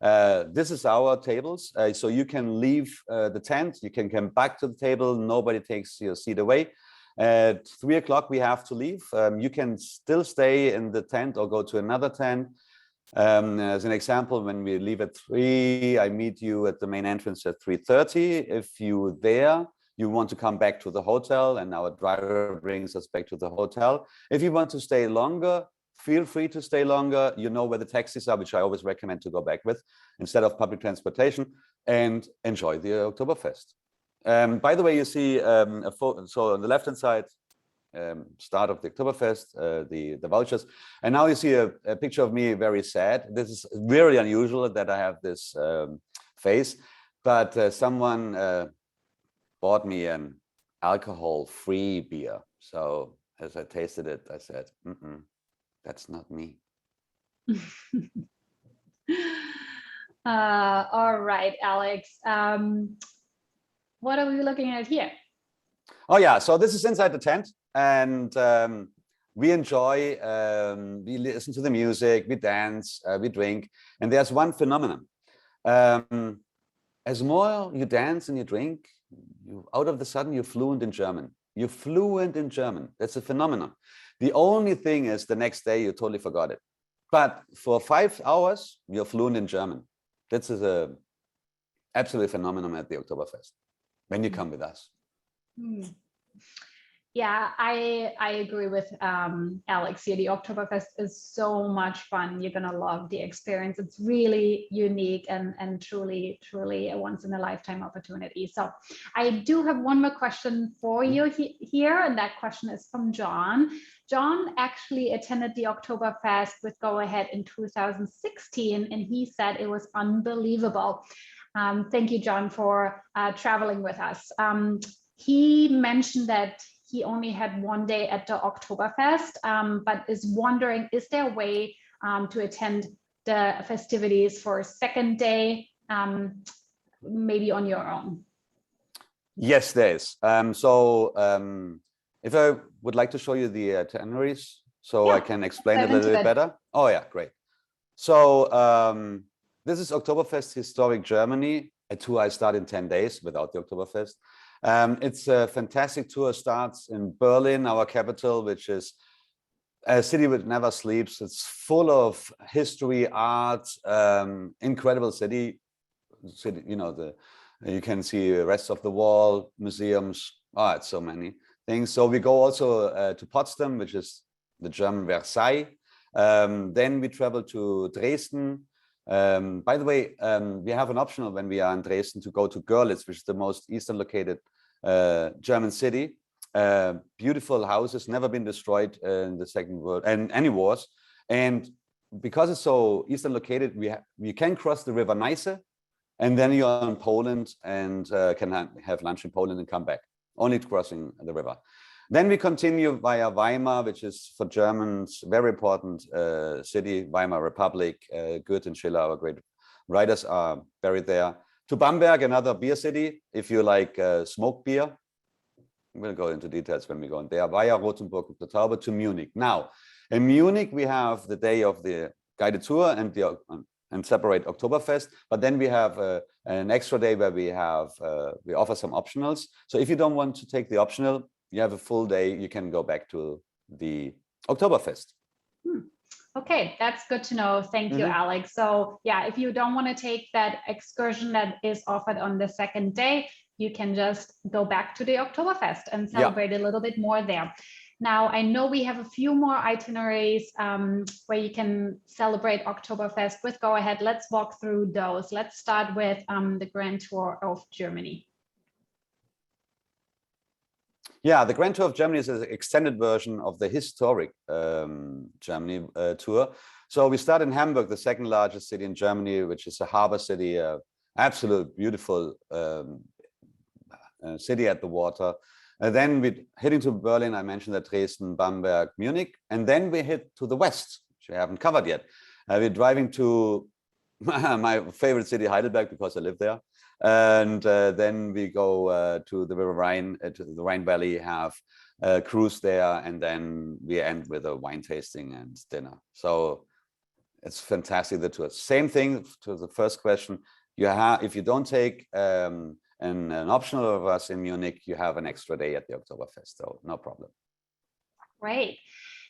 This is our tables. So you can leave the tent, you can come back to the table, nobody takes your seat away. At 3 o'clock, we have to leave. You can still stay in the tent or go to another tent. As an example, when we leave at 3, I meet you at the main entrance at 3:30. If you're there, you want to come back to the hotel, and our driver brings us back to the hotel. If you want to stay longer, feel free to stay longer. You know where the taxis are, which I always recommend to go back with instead of public transportation, and enjoy the Oktoberfest. By the way, you see a photo. So on the left-hand side, start of the Oktoberfest, the vouchers, and now you see a picture of me very sad. This is very unusual that I have this face, but someone bought me an alcohol-free beer. So as I tasted it, I said, that's not me. All right, Alex. What are we looking at here? Oh yeah, so this is inside the tent, and we enjoy, we listen to the music, we dance, we drink, and there's one phenomenon. As more you dance and you drink, out of the sudden you're fluent in German. You're fluent in German. That's a phenomenon. The only thing is the next day you totally forgot it. But for 5 hours, you're fluent in German. This is a absolute phenomenon at the Oktoberfest when you come with us. Yeah, I agree with Alex here. The Oktoberfest is so much fun. You're gonna love the experience. It's really unique and truly a once in a lifetime opportunity. So I do have one more question for you here, and that question is from John. John actually attended the Oktoberfest with Go Ahead in 2016, and he said it was unbelievable. Thank you, John, for traveling with us. He mentioned that he only had one day at the Oktoberfest, but is wondering, is there a way to attend the festivities for a second day, maybe on your own? Yes, there is. If I would like to show you the itineraries, so I can explain it a little bit better. Oh yeah, great. So this is Oktoberfest Historic Germany, a tour I start in 10 days without the Oktoberfest. It's a fantastic tour. Starts in Berlin, our capital, which is a city that never sleeps. It's full of history, art, incredible city. You know, you can see the rest of the wall, museums. Oh, it's so many things. So we go also to Potsdam, which is the German Versailles. Then we travel to Dresden. By the way, we have an optional when we are in Dresden to go to Görlitz, which is the most eastern located German city. Beautiful houses, never been destroyed in the Second World and any wars. And because it's so eastern located, we can cross the river Neisse, and then you're in Poland and can have lunch in Poland and come back, only crossing the river. Then we continue via Weimar, which is for Germans very important city. Weimar Republic, Goethe and Schiller, our great writers, are buried there. To Bamberg, another beer city. If you like smoked beer, we'll go into details when we go in there. Via Rothenburg und Taube to Munich. Now, in Munich, we have the day of the guided tour and separate Oktoberfest, but then we have an extra day where we offer some optionals. So if you don't want to take the optional, you have a full day, you can go back to the Oktoberfest. Okay, that's good to know. Thank you, Alex. So yeah, if you don't want to take that excursion that is offered on the second day, you can just go back to the Oktoberfest and celebrate a little bit more there. Now, I know we have a few more itineraries where you can celebrate Oktoberfest with Go Ahead. Let's walk through those. Let's start with the Grand Tour of Germany. Yeah, the Grand Tour of Germany is an extended version of the historic Germany tour. So we start in Hamburg, the second largest city in Germany, which is a harbor city, absolute beautiful city at the water. Then we're heading to Berlin. I mentioned that Dresden, Bamberg, Munich, and then we hit to the west, which we haven't covered yet. We're driving to my favorite city, Heidelberg, because I live there. And then we go to the River Rhine, to the Rhine Valley, have a cruise there, and then we end with a wine tasting and dinner. So it's fantastic, the tour. Same thing to the first question. You have, if you don't take an optional of us in Munich, you have an extra day at the Oktoberfest, so no problem. Great.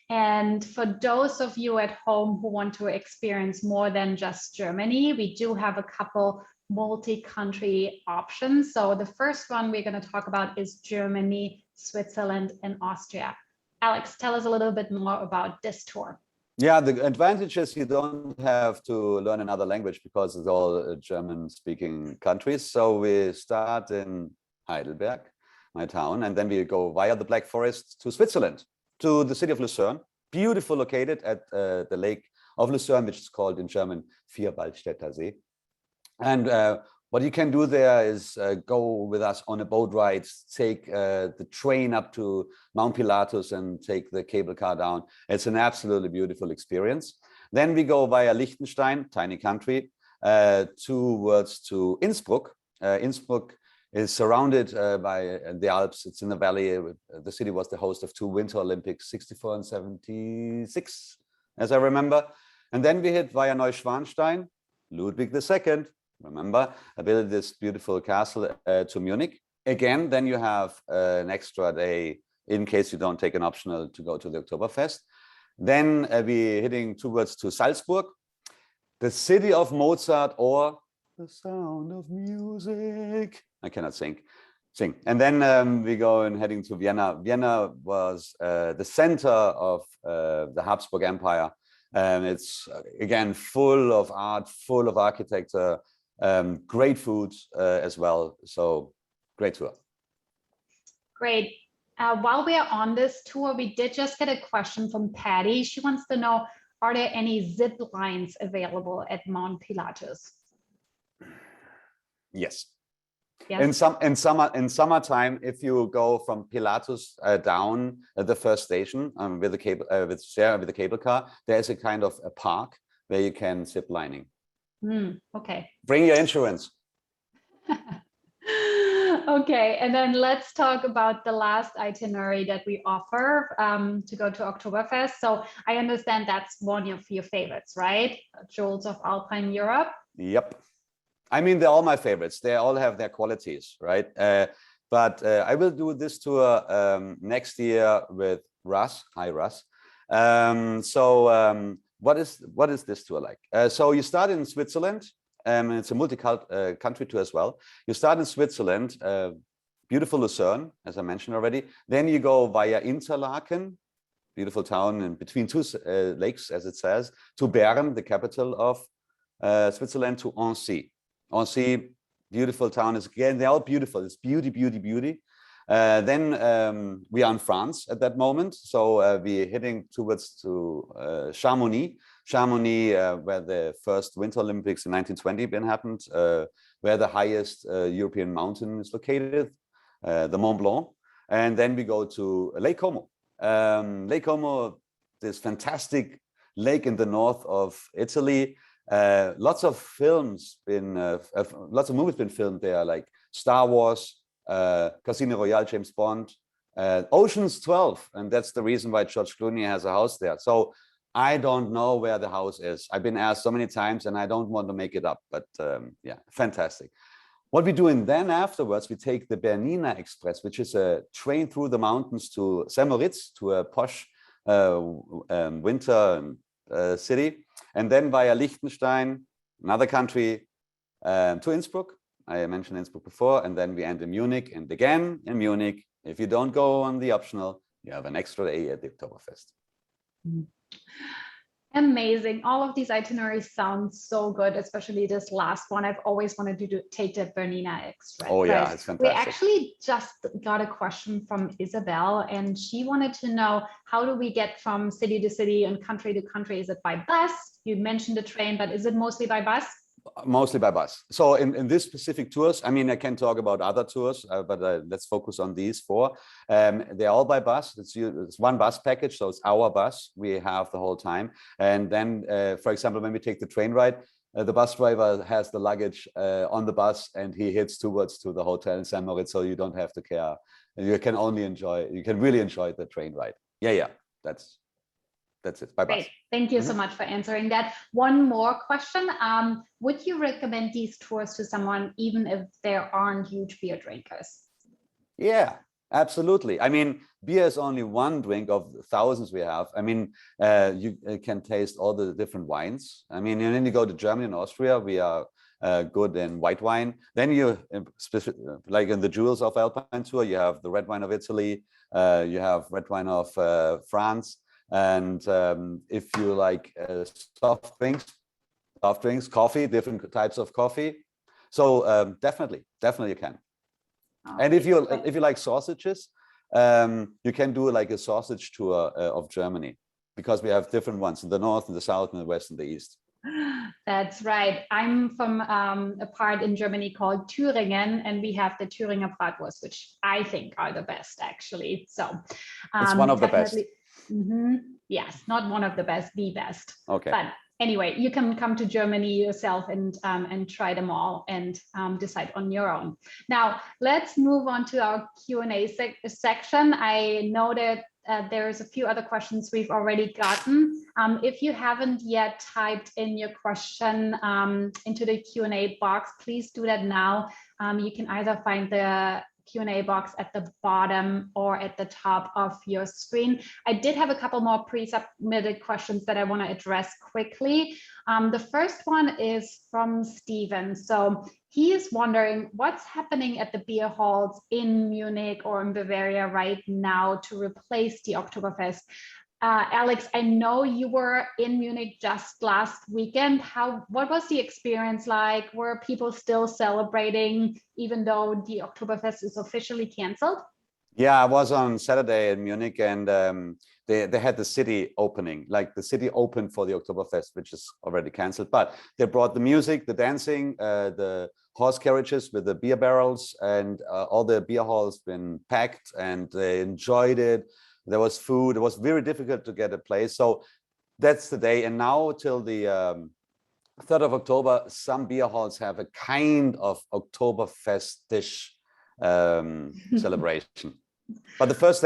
And for those of you at home who want to experience more than just Germany, we do have a couple multi-country options. So the first one we're going to talk about is Germany, Switzerland, and Austria. Alex, tell us a little bit more about this tour. Yeah, the advantage is you don't have to learn another language because it's all German-speaking countries. So we start in Heidelberg, my town, and then we go via the Black Forest to Switzerland, to the city of Lucerne, beautiful, located at the lake of Lucerne, which is called in German Vierwaldstätter See. And what you can do there is go with us on a boat ride, take the train up to Mount Pilatus and take the cable car down. It's an absolutely beautiful experience. Then we go via Liechtenstein, tiny country, towards to Innsbruck. Innsbruck is surrounded by the Alps. It's in the valley. The city was the host of 2 Winter Olympics, 64 and 76, as I remember. And then we hit via Neuschwanstein, Ludwig II. Remember, I built this beautiful castle to Munich. Again, then you have an extra day in case you don't take an optional to go to the Oktoberfest. Then we're heading towards to Salzburg, the city of Mozart, or the sound of music. I cannot sing. And then we go and heading to Vienna. Vienna was the center of the Habsburg Empire. It's again full of art, full of architecture, great food as well. So great tour. Great. While we are on this tour, we did just get a question from Patty. She wants to know, are there any zip lines available at Mount Pilatus? Yes. Yes. In summertime, if you go from Pilatus down at the first station with the cable car, there's a kind of a park where you can zip lining. Okay. Bring your insurance. Okay, and then let's talk about the last itinerary that we offer to go to Oktoberfest. So I understand that's one of your favorites, right? Jewels of Alpine Europe. Yep. I mean, they're all my favorites. They all have their qualities, right? But I will do this tour next year with Russ. Hi, Russ. What is this tour like? So you start in Switzerland. It's a multi-country tour as well. You start in Switzerland, beautiful Lucerne, as I mentioned already. Then you go via Interlaken, beautiful town in between 2 lakes, as it says, to Bern, the capital of Switzerland, to Annecy. Annecy, beautiful town. Is again, they're all beautiful. It's beauty, beauty, beauty. Then we are in France at that moment. So we're heading towards to Chamonix. Chamonix, where the first Winter Olympics in 1920 happened, where the highest European mountain is located, the Mont Blanc. And then we go to Lake Como. Lake Como, this fantastic lake in the north of Italy. Lots of films lots of movies been filmed there, like Star Wars, Casino Royale, James Bond, Ocean's 12, and that's the reason why George Clooney has a house there. So I don't know where the house is. I've been asked so many times, and I don't want to make it up. But yeah, fantastic. What we're doing then afterwards, we take the Bernina Express, which is a train through the mountains to St. Moritz, to a posh winter city, and then via Liechtenstein, another country, to Innsbruck. I mentioned Innsbruck before, and then we end in Munich, and again in Munich. If you don't go on the optional, you have an extra day at the Oktoberfest. Amazing. All of these itineraries sound so good, especially this last one. I've always wanted to take the Bernina Express. Oh yeah, it's fantastic. We actually just got a question from Isabel, and she wanted to know, how do we get from city to city and country to country? Is it by bus? You mentioned the train, but is it mostly by bus? Mostly by bus. So in this specific tours, I mean, I can talk about other tours, but let's focus on these four. They're all by bus. It's one bus package, so it's our bus we have the whole time. And then, for example, when we take the train ride, the bus driver has the luggage on the bus, and he heads towards to the hotel in St. Moritz, so you don't have to care. You can really enjoy the train ride. Yeah, that's it, by bus. Great. Thank you so much for answering that. One more question. Would you recommend these tours to someone even if there aren't huge beer drinkers? Yeah, absolutely. I mean, beer is only one drink of thousands we have. I mean, you can taste all the different wines. I mean, and then you go to Germany and Austria, we are good in white wine. Then you, like in the Jewels of Alpine tour, you have the red wine of Italy, you have red wine of France. And if you like soft drinks, coffee, different types of coffee. So definitely you can. And if you like sausages, you can do like a sausage tour of Germany, because we have different ones in the north, in the south, in the west, and the east. That's right. I'm from a part in Germany called Thüringen, and we have the Thüringer Bratwurst, which I think are the best, actually. So it's one of the best. Yes, not one of the best, the best. Okay. But anyway, you can come to Germany yourself and try them all and decide on your own. Now, let's move on to our Q&A section. I know that there's a few other questions we've already gotten. If you haven't yet typed in your question into the Q&A box, please do that now. You can either find the Q&A box at the bottom or at the top of your screen. I did have a couple more pre-submitted questions that I want to address quickly. The first one is from Steven. So he is wondering what's happening at the beer halls in Munich or in Bavaria right now to replace the Oktoberfest. Alex, I know you were in Munich just last weekend. What was the experience like? Were people still celebrating even though the Oktoberfest is officially canceled? Yeah, I was on Saturday in Munich, and they had the city opening, like the city opened for the Oktoberfest, which is already canceled. But they brought the music, the dancing, the horse carriages with the beer barrels, and all the beer halls been packed, and they enjoyed it. There was food. It was very difficult to get a place. So that's the day. And now till the 3rd of October, some beer halls have a kind of Oktoberfest dish celebration. But the first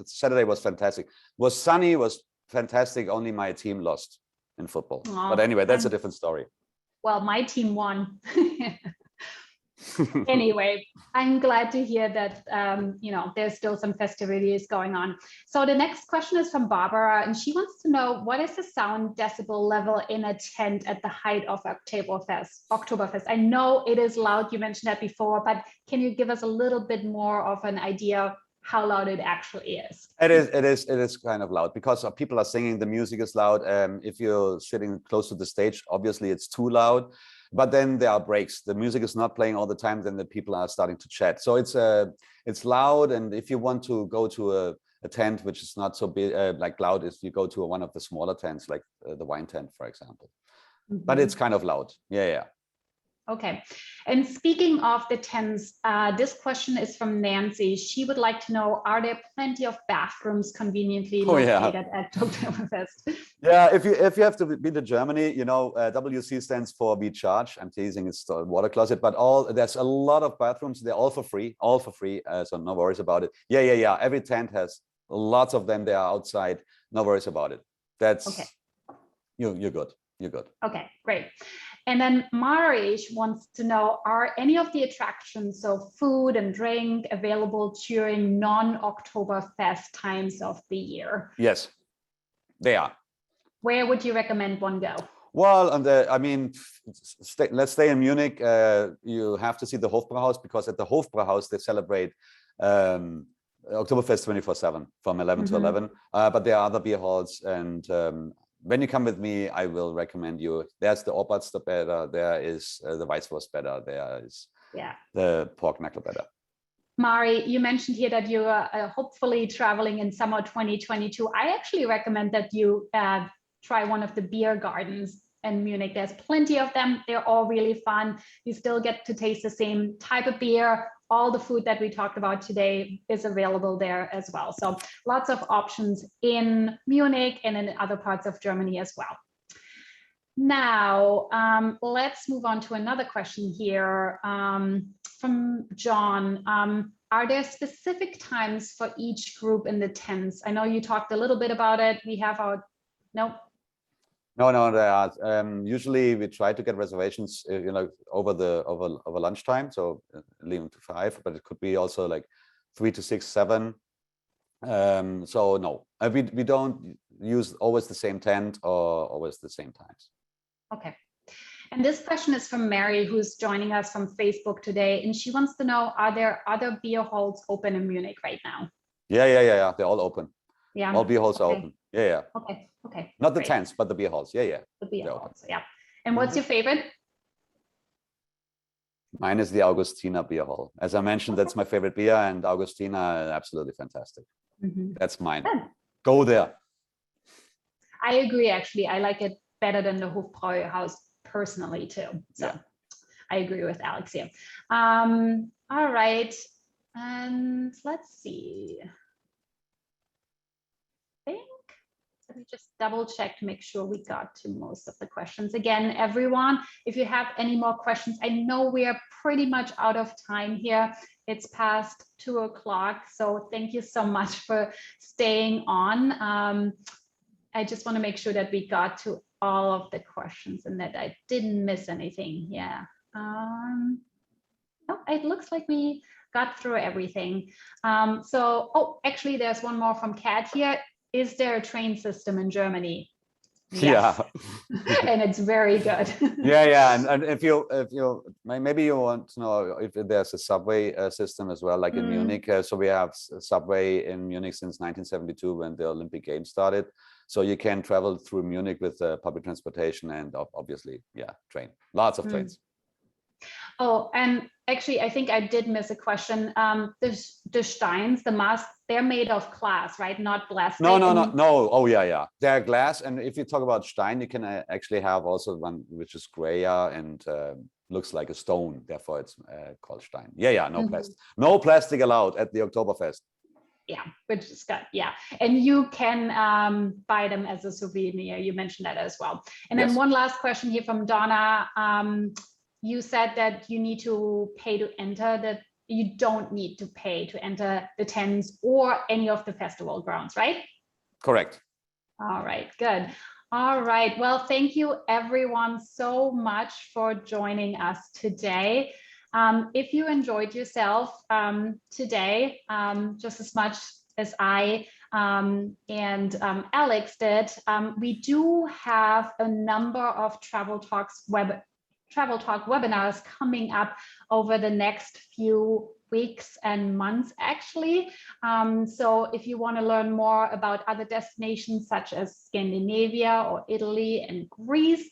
Saturday was fantastic. It was sunny, was fantastic. Only my team lost in football. But anyway, that's a different story. Well, my team won. Anyway, I'm glad to hear that there's still some festivities going on. So the next question is from Barbara, and she wants to know, what is the sound decibel level in a tent at the height of Oktoberfest? I know it is loud, you mentioned that before, but can you give us a little bit more of an idea how loud it actually is? It is kind of loud, because people are singing, the music is loud. If you're sitting close to the stage, obviously it's too loud. But then there are breaks. The music is not playing all the time. Then the people are starting to chat. So it's loud. And if you want to go to a tent which is not so big, like loud, is you go to one of the smaller tents, like the wine tent, for example. But it's kind of loud. Yeah. Okay. And speaking of the tents, this question is from Nancy. She would like to know, are there plenty of bathrooms conveniently located at Oktoberfest? Yeah, if you have to be to Germany, WC stands for we charge. I'm teasing, it's the water closet, but there's a lot of bathrooms. They're all for free, so no worries about it. Yeah. Every tent has lots of them. They are outside. No worries about it. That's okay. You're good. Okay, great. And then Marish wants to know, are any of the attractions, so food and drink, available during non-Oktoberfest times of the year? Yes, they are. Where would you recommend one go? Well, let's stay in Munich. You have to see the Hofbrauhaus, because at the Hofbrauhaus they celebrate Oktoberfest 24/7 from 11 to 11. But there are other beer halls, and when you come with me, I will recommend you. There's the Oberster, there is the Weißwurst, there is the pork knuckle. Mari, you mentioned here that you are hopefully traveling in summer 2022. I actually recommend that you try one of the beer gardens in Munich. There's plenty of them. They're all really fun. You still get to taste the same type of beer. All the food that we talked about today is available there as well. So lots of options in Munich and in other parts of Germany as well. Now, let's move on to another question here from John. Are there specific times for each group in the tents? I know you talked a little bit about it. We have our, no, there are. Usually we try to get reservations, over lunchtime, so 11 to 5, but it could be also like 3 to 6, 7. So no, we don't use always the same tent or always the same times. Okay. And this question is from Mary, who's joining us from Facebook today, and she wants to know: are there other beer halls open in Munich right now? Yeah. They're all open. Yeah. All beer halls are open. Yeah. Okay. Not the tents, but the beer halls. Yeah. The beer halls. Yeah. And what's your favorite? Mine is the Augustiner beer hall. As I mentioned, that's my favorite beer, and Augustiner, absolutely fantastic. That's mine. Good. Go there. I agree. Actually, I like it better than the Hofbräuhaus personally too. So yeah. I agree with Alex here. All right. And let's see. Let me just double check to make sure we got to most of the questions. Again, everyone, if you have any more questions, I know we are pretty much out of time here. It's past 2 o'clock. So thank you so much for staying on. I just want to make sure that we got to all of the questions and that I didn't miss anything. Yeah. No, it looks like we got through everything. Actually, there's one more from Kat here. Is there a train system in Germany? Yes. Yeah. And it's very good. Yeah. And if you maybe you want to know if there's a subway system as well, like in Munich. So we have a subway in Munich since 1972 when the Olympic Games started. So you can travel through Munich with public transportation and obviously, train. Lots of trains. Oh, and actually, I think I did miss a question. The steins, the masks, they're made of glass, right? Not plastic. No. Oh, yeah. They're glass. And if you talk about stein, you can actually have also one which is grayer and looks like a stone. Therefore, it's called stein. Yeah. No plastic. No plastic allowed at the Oktoberfest. Yeah, which is good. Yeah, and you can buy them as a souvenir. You mentioned that as well. And then one last question here from Donna. You said that you need to pay to enter, that you don't need to pay to enter the tents or any of the festival grounds, right? Correct. All right, good. All right, well, thank you everyone so much for joining us today. If you enjoyed yourself today just as much as I and Alex did, we do have a number of Travel Talk webinars coming up over the next few weeks and months, actually. So if you want to learn more about other destinations such as Scandinavia or Italy and Greece,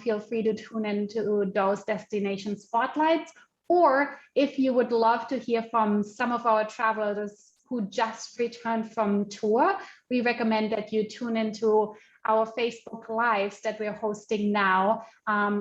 feel free to tune into those destination spotlights. Or if you would love to hear from some of our travelers who just returned from tour, we recommend that you tune into our Facebook Lives that we're hosting now.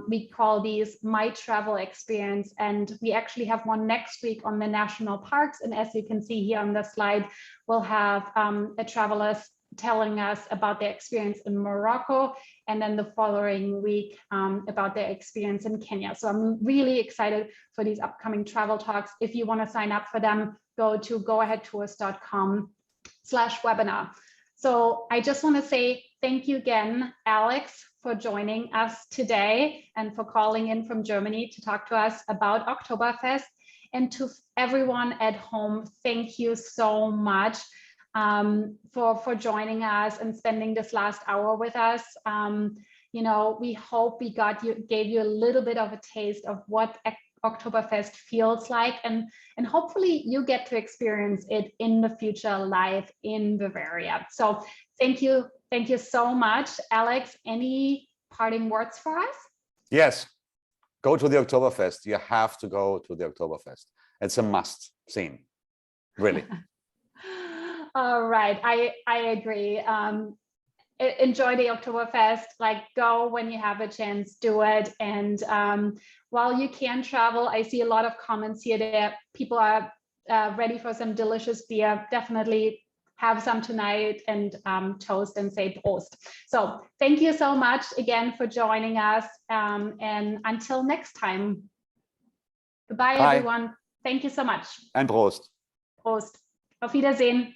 We call these My Travel Experience, and we actually have one next week on the national parks. And as you can see here on the slide, we'll have a travelers telling us about their experience in Morocco, and then the following week about their experience in Kenya. So I'm really excited for these upcoming travel talks. If you want to sign up for them, go to goaheadtours.com/webinar. So I just want to say thank you again, Alex, for joining us today and for calling in from Germany to talk to us about Oktoberfest. And to everyone at home, thank you so much for joining us and spending this last hour with us. We hope we gave you a little bit of a taste of what Oktoberfest feels like, and hopefully you get to experience it in the future live in Bavaria. So thank you Thank you so much. Alex, any parting words for us? Yes, go to the Oktoberfest. You have to go to the Oktoberfest. It's a must scene, really. All right, I agree. Enjoy the Oktoberfest, like go when you have a chance, do it. And while you can travel, I see a lot of comments here that people are ready for some delicious beer. Definitely have some tonight and toast and say Prost. So thank you so much again for joining us. And until next time, goodbye, Bye. everyone. Thank you so much. And Prost. Prost. Auf Wiedersehen.